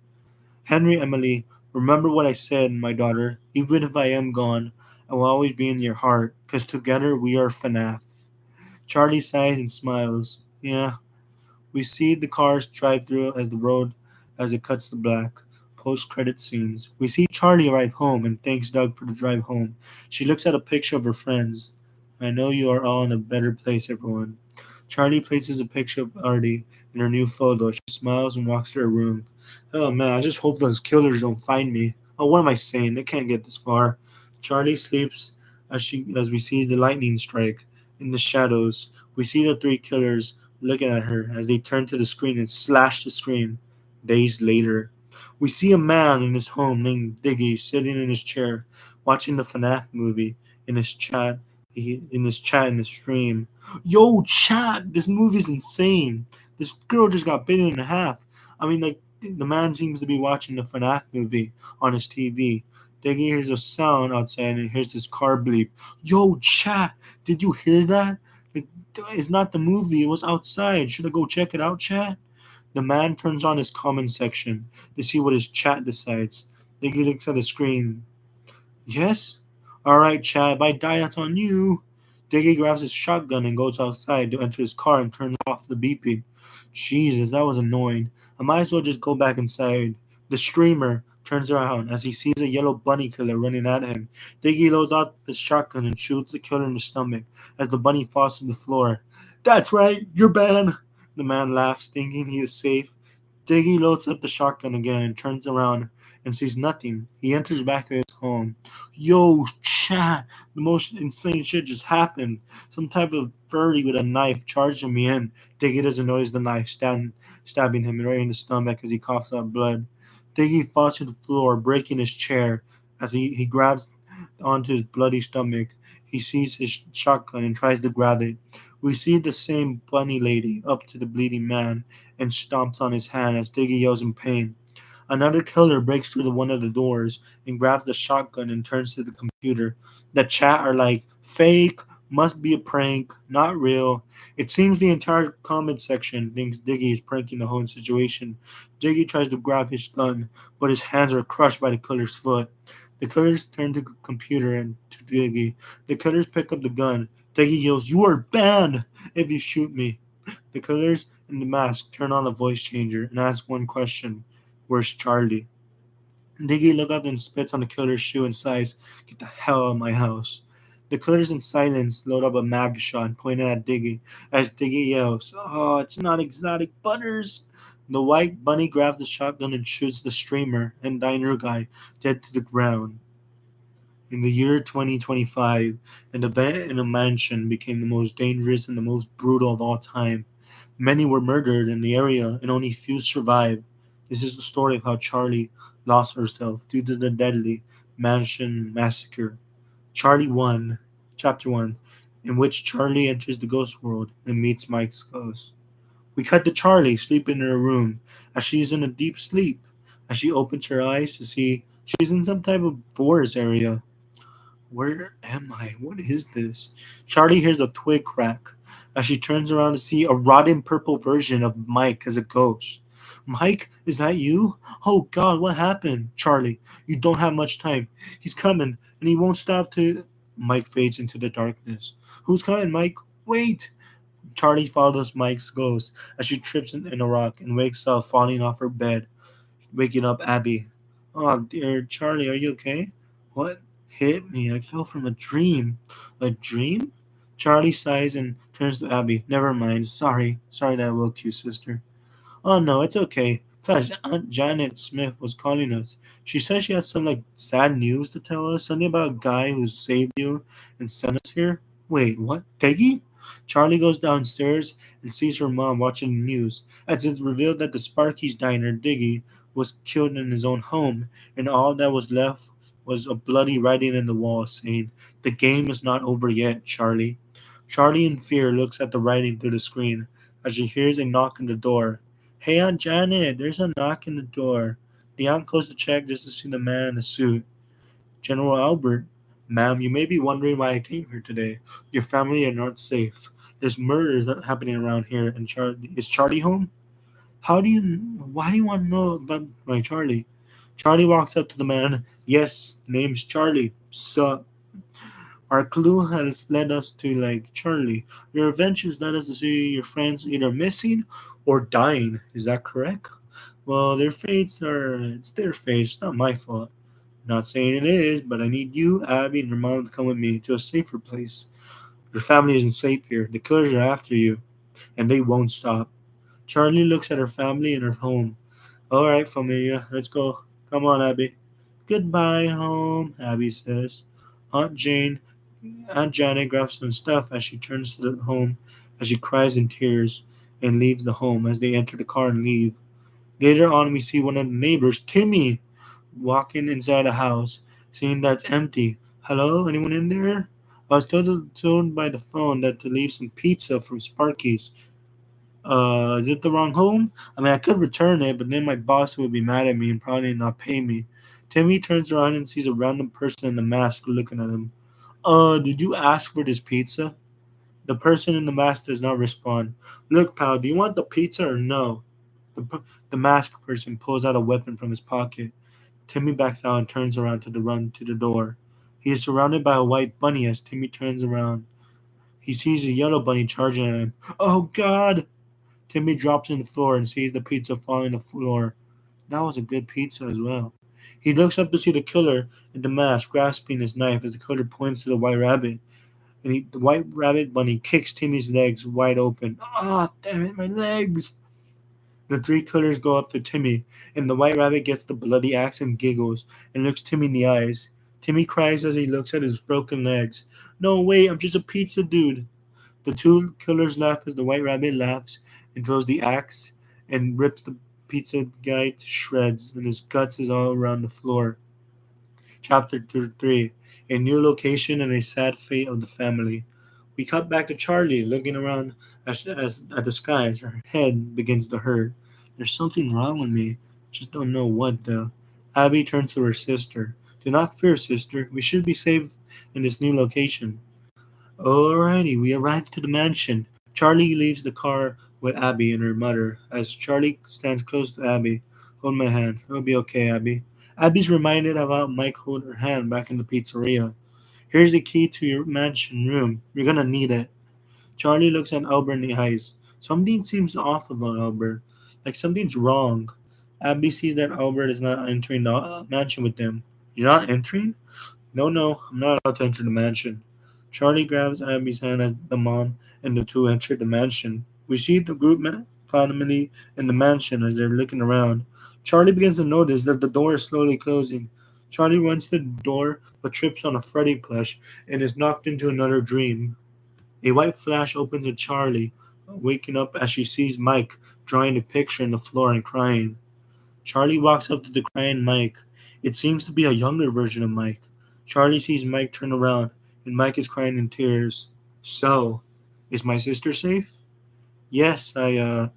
Henry Emily, remember what I said, my daughter. Even if I am gone, I will always be in your heart, because together we are FNAF. Charlie sighs and smiles. Yeah, we see the cars drive through as the road as it cuts to black. Post credit scenes. We see Charlie arrive home and thanks Doug for the drive home. She looks at a picture of her friends. I know you are all in a better place, everyone. Charlie places a picture of Artie in her new photo. She smiles and walks to her room. Oh man, I just hope those killers don't find me. Oh, what am I saying? They can't get this far. Charlie sleeps as we see the lightning strike. In the shadows, we see the three killers looking at her as they turn to the screen and slash the screen. Days later, we see a man in his home named Diggy sitting in his chair, watching the FNAF movie. In his chat, in his stream. Yo, chat! This movie's insane. This girl just got bitten in half. I mean, like the man seems to be watching the FNAF movie on his TV. Diggy hears a sound outside and hears this car bleep. Yo, chat! Did you hear that? Like, it's not the movie. It was outside. Should I go check it out, chat? The man turns on his comment section to see what his chat decides. Diggy looks at the screen. Yes? Alright, Chad, if I die, that's on you. Diggy grabs his shotgun and goes outside to enter his car and turns off the beeping. Jesus, that was annoying. I might as well just go back inside. The streamer turns around as he sees a yellow bunny killer running at him. Diggy loads out the shotgun and shoots the killer in the stomach as the bunny falls to the floor. That's right, you're banned. The man laughs, thinking he is safe. Diggy loads up the shotgun again and turns around and sees nothing. He enters back to his home. Yo, chat, the most insane shit just happened. Some type of furry with a knife charging me in. Diggy doesn't notice the knife stabbing him right in the stomach as he coughs out blood. Diggy falls to the floor, breaking his chair. As he grabs onto his bloody stomach, he sees his shotgun and tries to grab it. We see the same bunny lady up to the bleeding man and stomps on his hand as Diggy yells in pain. Another killer breaks through one of the doors and grabs the shotgun and turns to the computer. The chat are like, fake, must be a prank, not real. It seems the entire comment section thinks Diggy is pranking the whole situation. Diggy tries to grab his gun, but his hands are crushed by the killer's foot. The killers turn to the computer and to Diggy. The killers pick up the gun. Diggy yells, "You are banned if you shoot me." The killers in the mask turn on a voice changer and ask one question. Where's Charlie? Diggy looks up and spits on the killer's shoe and sighs, "Get the hell out of my house." The killers in silence load up a mag shot pointed at Diggy as Diggy yells, "Oh, it's not exotic butters." The white bunny grabs the shotgun and shoots the streamer and diner guy dead to the ground. In the year 2025, an event in a mansion became the most dangerous and the most brutal of all time. Many were murdered in the area and only few survived. This is the story of how Charlie lost herself due to the deadly mansion massacre. Charlie 1, Chapter 1, in which Charlie enters the ghost world and meets Mike's ghost. We cut to Charlie sleeping in her room as she's in a deep sleep. As she opens her eyes to see she's in some type of forest area. Where am I? What is this? Charlie hears a twig crack as she turns around to see a rotten purple version of Mike as a ghost. Mike, is that you? Oh God, what happened? Charlie, you don't have much time. He's coming, and he won't stop to. Mike fades into the darkness. Who's coming, Mike? Wait! Charlie follows Mike's ghost as she trips in a rock and wakes up, falling off her bed, waking up Abby. Oh dear, Charlie, are you okay? What hit me? I fell from a dream. A dream? Charlie sighs and turns to Abby. Never mind. Sorry that I woke you, sister. Oh no, it's okay. Plus, Aunt Janet Smith was calling us. She said she had some like sad news to tell us. Something about a guy who saved you and sent us here. Wait, what? Peggy? Charlie goes downstairs and sees her mom watching the news. As it's revealed that the Sparky's diner, Diggy, was killed in his own home, and all that was left was a bloody writing in the wall saying, "The game is not over yet, Charlie." Charlie, in fear, looks at the writing through the screen as she hears a knock on the door. Hey, Aunt Janet, there's a knock on the door. The aunt goes to check just to see the man in the suit. General Albert, ma'am, you may be wondering why I came here today. Your family are not safe. There's murders happening around here, and Charlie is Charlie home? Why do you want to know about my Charlie? Charlie walks up to the man. Yes, name's Charlie. Sup? Our clue has led us to like Charlie. Your adventures led us to see your friends either missing or dying. Is that correct? Well, it's their fates, not my fault. Not saying it is, but I need you, Abby, and your mom to come with me to a safer place. Your family isn't safe here. The killers are after you, and they won't stop. Charlie looks at her family and her home. All right, familia, let's go. Come on, Abby. Goodbye, home, Abby says. Aunt Jane, Aunt Janet grabs some stuff as she turns to the home, as she cries in tears, and leaves the home as they enter the car and leave. Later on, we see one of the neighbors, Timmy, walking inside a house, seeing that's empty. Hello, anyone in there? I was told by the phone that to leave some pizza from Sparky's. Is it the wrong home? I mean, I could return it, but then my boss would be mad at me and probably not pay me. Timmy turns around and sees a random person in a mask looking at him. Did you ask for this pizza? The person in the mask does not respond. Look, pal, do you want the pizza or no? The masked person pulls out a weapon from his pocket. Timmy backs out and turns around to run to the door. He is surrounded by a white bunny as Timmy turns around. He sees a yellow bunny charging at him. Oh God! Timmy drops on the floor and sees the pizza falling on the floor. That was a good pizza as well. He looks up to see the killer in the mask grasping his knife as the killer points to the white rabbit. The white rabbit bunny kicks Timmy's legs wide open. Ah, damn it, my legs! The three killers go up to Timmy, and the white rabbit gets the bloody axe and giggles and looks Timmy in the eyes. Timmy cries as he looks at his broken legs. No, wait, I'm just a pizza dude. The two killers laugh as the white rabbit laughs and throws the axe and rips the pizza guy to shreds, and his guts is all around the floor. Chapter 3, A New Location and a Sad Fate of the Family. We cut back to Charlie looking around at the sky as her head begins to hurt. There's something wrong with me. Just don't know what though. Abby turns to her sister. Do not fear, sister. We should be safe in this new location. Alrighty, we arrived to the mansion. Charlie leaves the car with Abby and her mother as Charlie stands close to Abby. Hold my hand. It'll be okay, Abby. Abby's reminded of how Mike held her hand back in the pizzeria. Here's the key to your mansion room. You're gonna need it. Charlie looks at Albert in the eyes. Something seems off about Albert. Like something's wrong. Abby sees that Albert is not entering the mansion with them. You're not entering? No, I'm not allowed to enter the mansion. Charlie grabs Abby's hand as the mom and the two enter the mansion. We see the family in the mansion as they're looking around. Charlie begins to notice that the door is slowly closing. Charlie runs to the door but trips on a Freddy plush and is knocked into another dream. A white flash opens with Charlie, waking up as she sees Mike drawing a picture on the floor and crying. Charlie walks up to the crying Mike. It seems to be a younger version of Mike. Charlie sees Mike turn around, and Mike is crying in tears. So, is my sister safe? Yes, there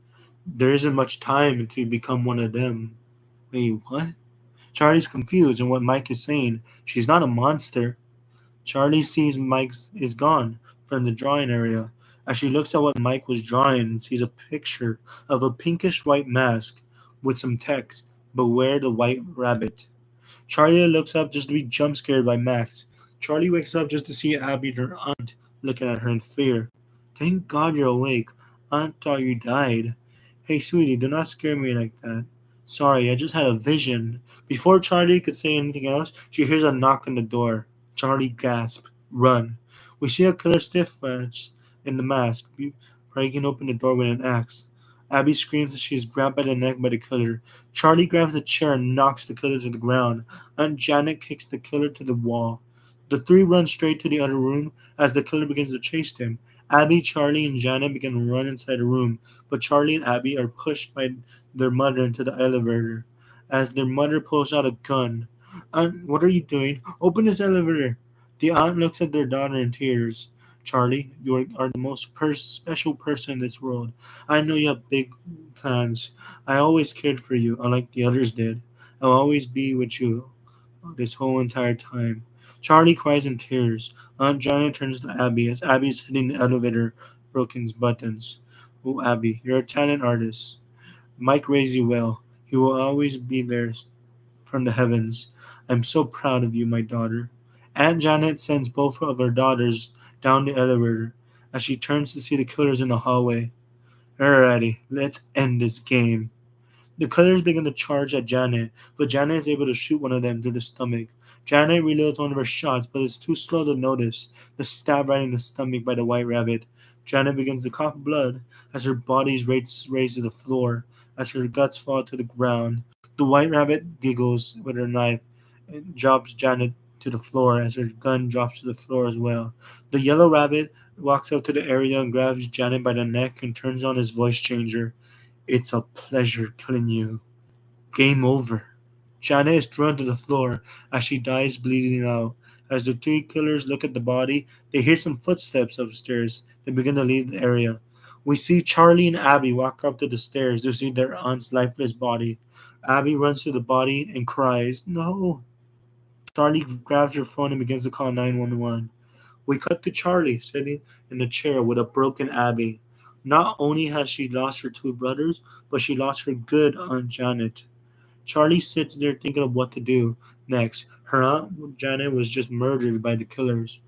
isn't much time to become one of them. Wait, what? Charlie's confused in what Mike is saying. She's not a monster. Charlie sees Mike is gone from the drawing area. As she looks at what Mike was drawing and sees a picture of a pinkish white mask. with some text. Beware the white rabbit. Charlie looks up just to be jump scared by Max. Charlie wakes up just to see Abby, her aunt, looking at her in fear. Thank God you're awake. Aunt thought you died. Hey, sweetie, do not scare me like that. Sorry, I just had a vision. Before Charlie could say anything else, she hears a knock on the door. Charlie gasps. Run. We see a killer stiff in the mask, breaking open the door with an axe. Abby screams as she is grabbed by the neck by the killer. Charlie grabs a chair and knocks the killer to the ground. Aunt Janet kicks the killer to the wall. The three run straight to the other room as the killer begins to chase them. Abby, Charlie, and Janet begin to run inside the room, but Charlie and Abby are pushed by their mother into the elevator. As their mother pulls out a gun. Aunt, what are you doing? Open this elevator. The aunt looks at their daughter in tears. Charlie, are the most special person in this world. I know you have big plans. I always cared for you, unlike the others did. I'll always be with you this whole entire time. Charlie cries in tears. Aunt Janet turns to Abby as Abby's hitting the elevator broken buttons. Oh, Abby, you're a talent artist. Mike raised you well. He will always be there from the heavens. I'm so proud of you, my daughter. Aunt Janet sends both of her daughters down the elevator as she turns to see the killers in the hallway. Alrighty, let's end this game. The killers begin to charge at Janet, but Janet is able to shoot one of them through the stomach. Janet reloads one of her shots, but it's too slow to notice the stab right in the stomach by the white rabbit. Janet begins to cough blood as her body is raised to the floor, as her guts fall to the ground. The white rabbit giggles with her knife and drops Janet to the floor as her gun drops to the floor as well. The yellow rabbit walks up to the area and grabs Janet by the neck and turns on his voice changer. It's a pleasure killing you. Game over. Janet is thrown to the floor as she dies bleeding out. As the three killers look at the body, they hear some footsteps upstairs. They begin to leave the area. We see Charlie and Abby walk up to the stairs to see their aunt's lifeless body. Abby runs to the body and cries, No. Charlie grabs her phone and begins to call 911. We cut to Charlie sitting in a chair with a broken Abby. Not only has she lost her two brothers, but she lost her good Aunt Janet. Charlie sits there thinking of what to do next. Her Aunt Janet was just murdered by the killers.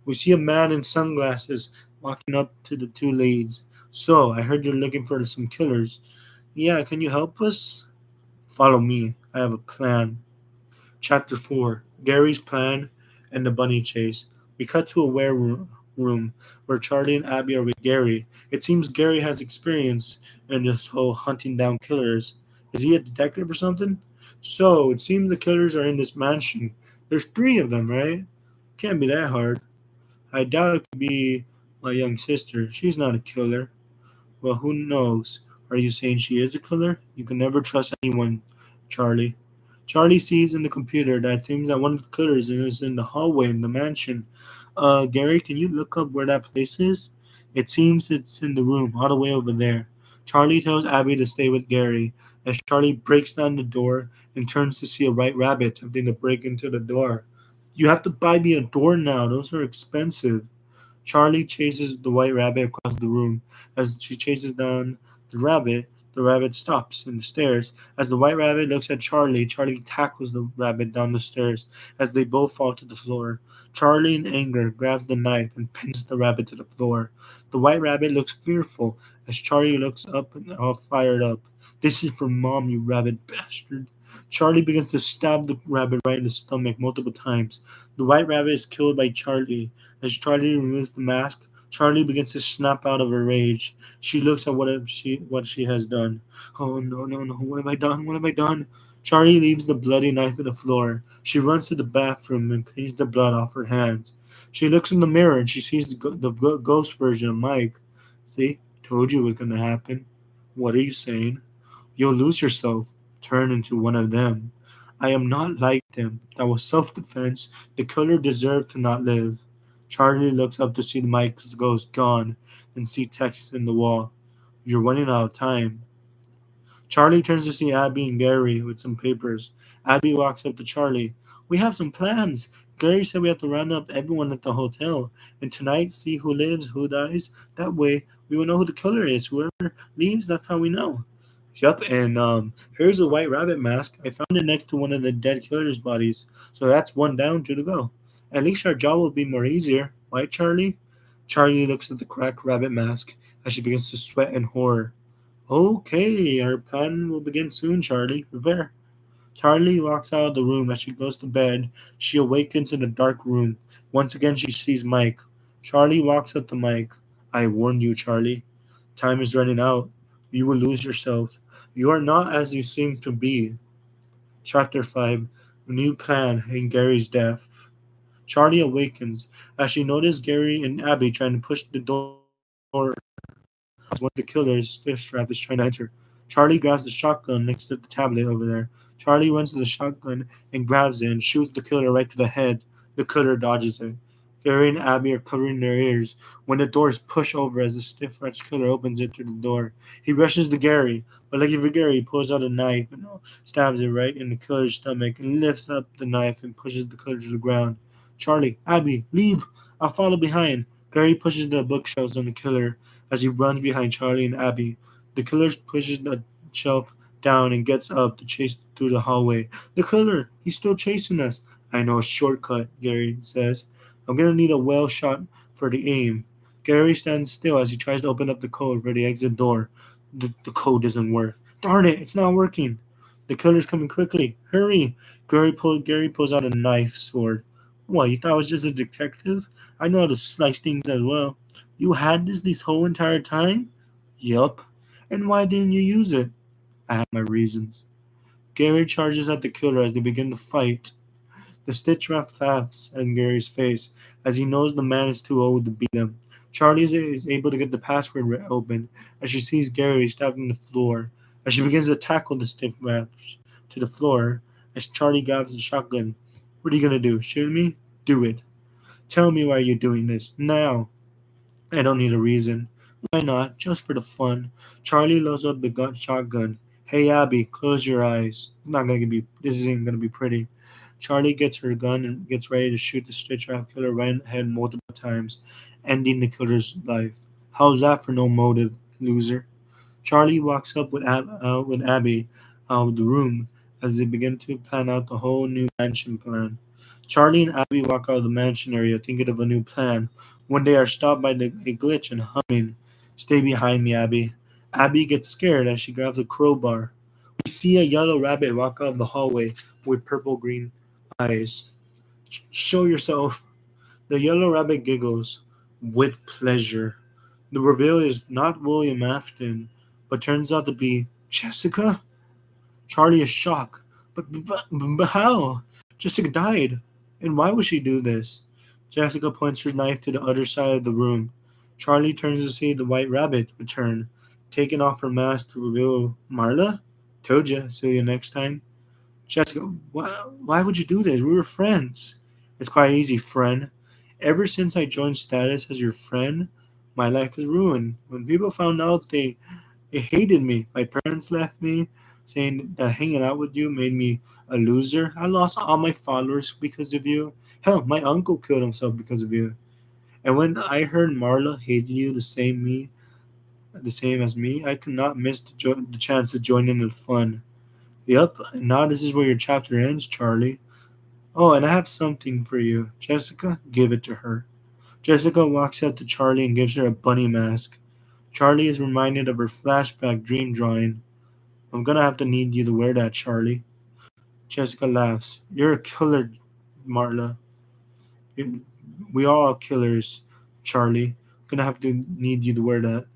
We see a man in sunglasses walking up to the two leads. So, I heard you're looking for some killers. Yeah, can you help us? Follow me. I have a plan. Chapter 4 Gary's Plan and the Bunny Chase. We cut to a room where Charlie and Abby are with Gary. It seems Gary has experience in this whole hunting down killers. Is he a detective or something? So, it seems the killers are in this mansion. There's three of them, right? Can't be that hard. I doubt it could be my young sister. She's not a killer. Well, who knows? Are you saying she is a killer? You can never trust anyone, Charlie. Charlie sees in the computer that it seems that one of the killers is in the hallway in the mansion. Gary, can you look up where that place is? It seems it's in the room, all the way over there. Charlie tells Abby to stay with Gary as Charlie breaks down the door and turns to see a white rabbit attempting to break into the door. You have to buy me a door now. Those are expensive. Charlie chases the white rabbit across the room. As she chases down the rabbit stops in the stairs. As the white rabbit looks at Charlie, Charlie tackles the rabbit down the stairs as they both fall to the floor. Charlie, in anger, grabs the knife and pins the rabbit to the floor. The white rabbit looks fearful as Charlie looks up and all fired up. This is for Mom, you rabbit bastard. Charlie begins to stab the rabbit right in the stomach multiple times. The white rabbit is killed by Charlie. As Charlie removes the mask, Charlie begins to snap out of her rage. She looks at what she has done. Oh no, no, no, what have I done? What have I done? Charlie leaves the bloody knife on the floor. She runs to the bathroom and cleans the blood off her hands. She looks in the mirror and she sees the ghost version of Mike. See, told you it was gonna happen. What are you saying? You'll lose yourself. Turn into one of them. I am not like them. That was self-defense. The killer deserved to not live. Charlie looks up to see Mike's ghost gone and see text in the wall. You're running out of time. Charlie turns to see Abby and Gary with some papers. Abby walks up to Charlie. We have some plans. Gary said we have to round up everyone at the hotel. And tonight, see who lives, who dies. That way, we will know who the killer is. Whoever leaves, that's how we know. Yep, and here's a white rabbit mask. I found it next to one of the dead killer's bodies. So that's one down, two to go. At least our job will be more easier, right, Charlie? Charlie looks at the cracked rabbit mask as she begins to sweat in horror. Okay, our plan will begin soon, Charlie. Prepare. Charlie walks out of the room as she goes to bed. She awakens in a dark room. Once again, she sees Mike. Charlie walks up to Mike. I warned you, Charlie. Time is running out. You will lose yourself. You are not as you seem to be. Chapter 5 A New Plan in Gary's Death. Charlie awakens as she notices Gary and Abby trying to push the door as one of the killer's stiff trap is trying to enter. Charlie grabs the shotgun next to the tablet over there. Charlie runs to the shotgun and grabs it and shoots the killer right to the head. The killer dodges it. Gary and Abby are covering their ears when the door is pushed over as the stiff French killer opens it through the door. He rushes to Gary, but lucky for Gary, he pulls out a knife and stabs it right in the killer's stomach and lifts up the knife and pushes the killer to the ground. Charlie, Abby, leave! I'll follow behind. Gary pushes the bookshelves on the killer as he runs behind Charlie and Abby. The killer pushes the shelf down and gets up to chase through the hallway. The killer! He's still chasing us. I know a shortcut, Gary says. I'm gonna need a well shot for the aim. Gary stands still as he tries to open up the code for the exit door. The code doesn't work. Darn it, it's not working. The killer's coming quickly. Hurry! Gary pulls out a knife sword. What, you thought I was just a detective? I know how to slice things as well. You had this whole entire time? Yup. And why didn't you use it? I have my reasons. Gary charges at the killer as they begin to fight. The stitch wrap flaps in Gary's face as he knows the man is too old to beat him. Charlie is able to get the password open as she sees Gary stabbed in the floor. As she begins to tackle the stiff wraps to the floor, as Charlie grabs the shotgun. What are you gonna do? Shoot me? Do it. Tell me why you're doing this. Now. I don't need a reason. Why not? Just for the fun. Charlie loads up the shotgun. Hey Abby, close your eyes. It's not gonna be. This isn't gonna be pretty. Charlie gets her gun and gets ready to shoot the stitch trap killer right in the head multiple times, ending the killer's life. How's that for no motive, loser? Charlie walks up with Abby out of the room as they begin to plan out the whole new mansion plan. Charlie and Abby walk out of the mansion area thinking of a new plan when they are stopped by a glitch and humming. Stay behind me, Abby. Abby gets scared as she grabs a crowbar. We see a yellow rabbit walk out of the hallway with purple green eyes. Show yourself. The yellow rabbit giggles. With pleasure. The reveal is not William Afton, but turns out to be Jessica? Charlie is shocked. But how? Jessica died. And why would she do this? Jessica points her knife to the other side of the room. Charlie turns to see the white rabbit return, taking off her mask to reveal Marla? Told ya, see you next time. Jessica, why would you do this? We were friends. It's quite easy, friend. Ever since I joined status as your friend, my life is ruined. When people found out they hated me. My parents left me, saying that hanging out with you made me a loser. I lost all my followers because of you. Hell, my uncle killed himself because of you. And when I heard Marla hated you the same as me, I could not miss the chance to join in the fun. Yep, and now this is where your chapter ends, Charlie. Oh, and I have something for you. Jessica, give it to her. Jessica walks up to Charlie and gives her a bunny mask. Charlie is reminded of her flashback dream drawing. I'm gonna have to need you to wear that, Charlie. Jessica laughs. You're a killer, Marla. You- We are all killers, Charlie. I'm gonna have to need you to wear that.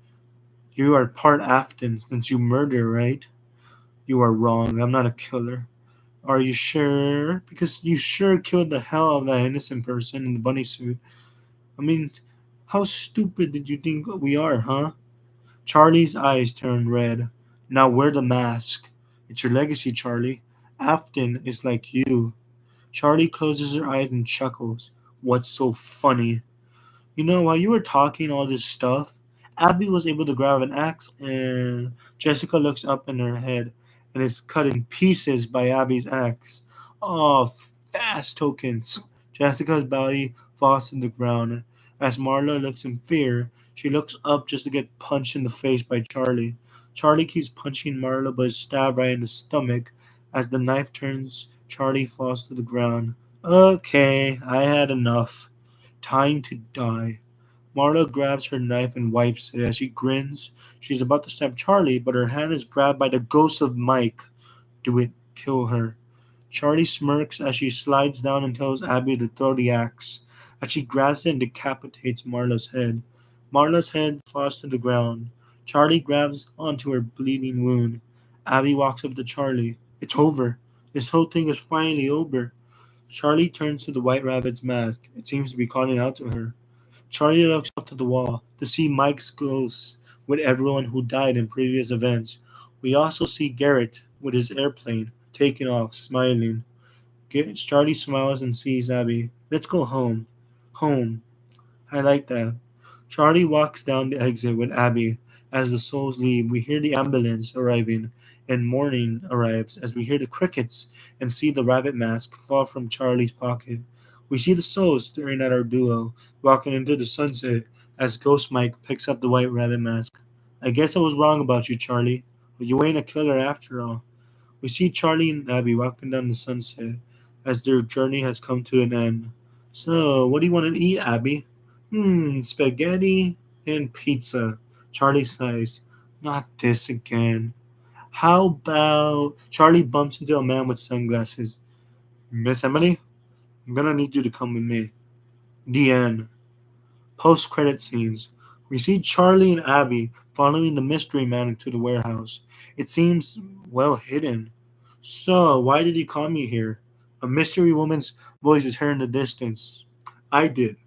You are part Afton since you murder, right? You are wrong. I'm not a killer. Are you sure? Because you sure killed the hell out of that innocent person in the bunny suit. I mean, how stupid did you think we are, huh? Charlie's eyes turn red. Now wear the mask. It's your legacy, Charlie. Afton is like you. Charlie closes her eyes and chuckles. What's so funny? You know, while you were talking all this stuff, Abby was able to grab an axe, and Jessica looks up in her head and is cut in pieces by Abby's axe. Oh, fast tokens. Jessica's body falls to the ground. As Marla looks in fear, she looks up just to get punched in the face by Charlie. Charlie keeps punching Marla but is stabbed right in the stomach. As the knife turns, Charlie falls to the ground. Okay, I had enough. Time to die. Marla grabs her knife and wipes it as she grins. She's about to stab Charlie, but her hand is grabbed by the ghost of Mike. Do it. Kill her. Charlie smirks as she slides down and tells Abby to throw the axe. As she grabs it and decapitates Marla's head. Marla's head falls to the ground. Charlie grabs onto her bleeding wound. Abby walks up to Charlie. It's over. This whole thing is finally over. Charlie turns to the White Rabbit's mask. It seems to be calling out to her. Charlie looks up to the wall to see Mike's ghost with everyone who died in previous events. We also see Garrett with his airplane taking off, smiling. Charlie smiles and sees Abby. Let's go home. Home. I like that. Charlie walks down the exit with Abby. As the souls leave, we hear the ambulance arriving, and morning arrives as we hear the crickets and see the rabbit mask fall from Charlie's pocket. We see the souls staring at our duo, walking into the sunset as Ghost Mike picks up the white rabbit mask. I guess I was wrong about you, Charlie, but you ain't a killer after all. We see Charlie and Abby walking down the sunset as their journey has come to an end. So, what do you want to eat, Abby? Spaghetti and pizza. Charlie sighs. Not this again. How about Charlie bumps into a man with sunglasses? Miss Emily, I'm gonna need you to come with me. The end. Post credit scenes. We see Charlie and Abby following the mystery man into the warehouse. It seems well hidden. So, why did he call me here? A mystery woman's voice is heard in the distance. I did.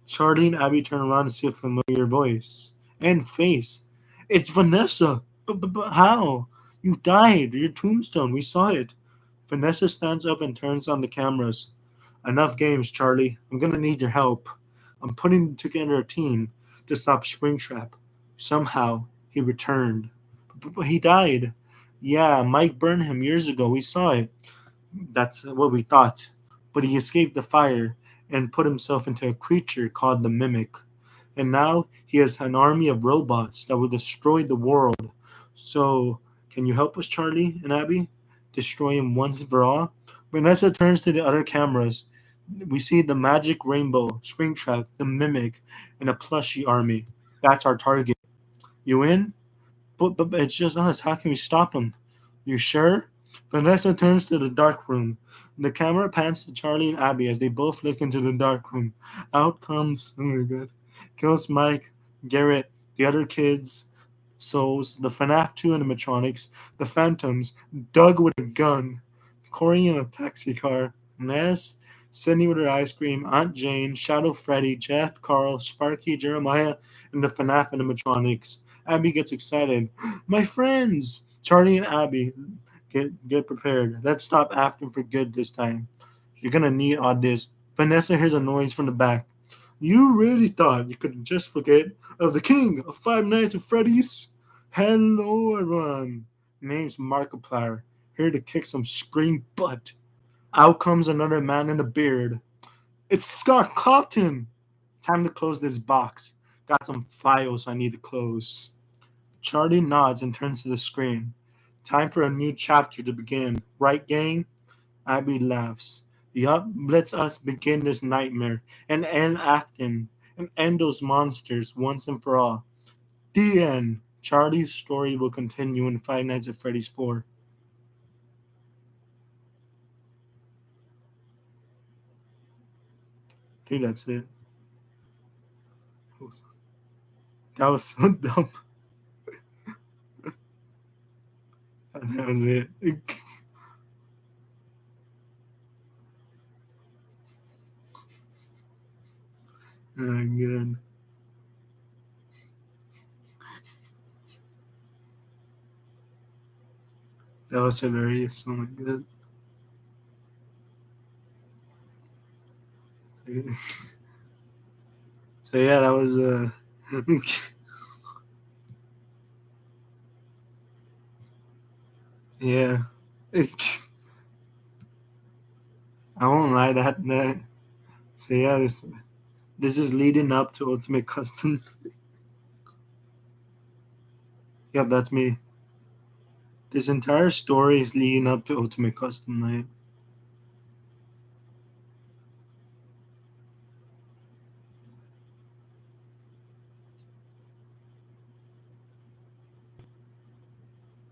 Charlie and Abby turn around to see a familiar voice and face. It's Vanessa. But how? You died. Your tombstone. We saw it. Vanessa stands up and turns on the cameras. Enough games, Charlie. I'm gonna need your help. I'm putting together a team to stop Springtrap. Somehow, he returned. But he died. Yeah, Mike burned him years ago. We saw it. That's what we thought. But he escaped the fire and put himself into a creature called the Mimic. And now he has an army of robots that will destroy the world. So, can you help us, Charlie and Abby? Destroy him once and for all? Vanessa turns to the other cameras. We see the magic rainbow, Springtrap, the Mimic, and a plushie army. That's our target. You in? But it's just us. How can we stop him? You sure? Vanessa turns to the dark room. The camera pans to Charlie and Abby as they both look into the dark room. Out comes, oh my god, kills Mike, Garrett, the other kids, Souls, the FNAF 2 animatronics, the Phantoms, Doug with a gun, Corey in a taxi car, Ness, Sydney with her ice cream, Aunt Jane, Shadow Freddy, Jeff, Carl, Sparky, Jeremiah, and the FNAF animatronics. Abby gets excited. My friends! Charlie and Abby get prepared. Let's stop acting for good this time. You're gonna need all this. Vanessa hears a noise from the back. You really thought you could just forget of the king of Five Nights at Freddy's? Hello, everyone. Name's Markiplier. Here to kick some spring butt. Out comes another man in a beard. It's Scott Cotton. Time to close this box. Got some files I need to close. Charlie nods and turns to the screen. Time for a new chapter to begin. Right, gang? Abby laughs. Yup, let's us begin this nightmare and end acting and end those monsters once and for all. The end. Charlie's story will continue in Five Nights at Freddy's 4. I think that's it. That was so dumb. That was it. Oh my god. That was hilarious. Oh my god. So yeah, that was yeah. I won't lie that. So yeah, this is leading up to Ultimate Custom. Yep, that's me. This entire story is leading up to Ultimate Custom Night.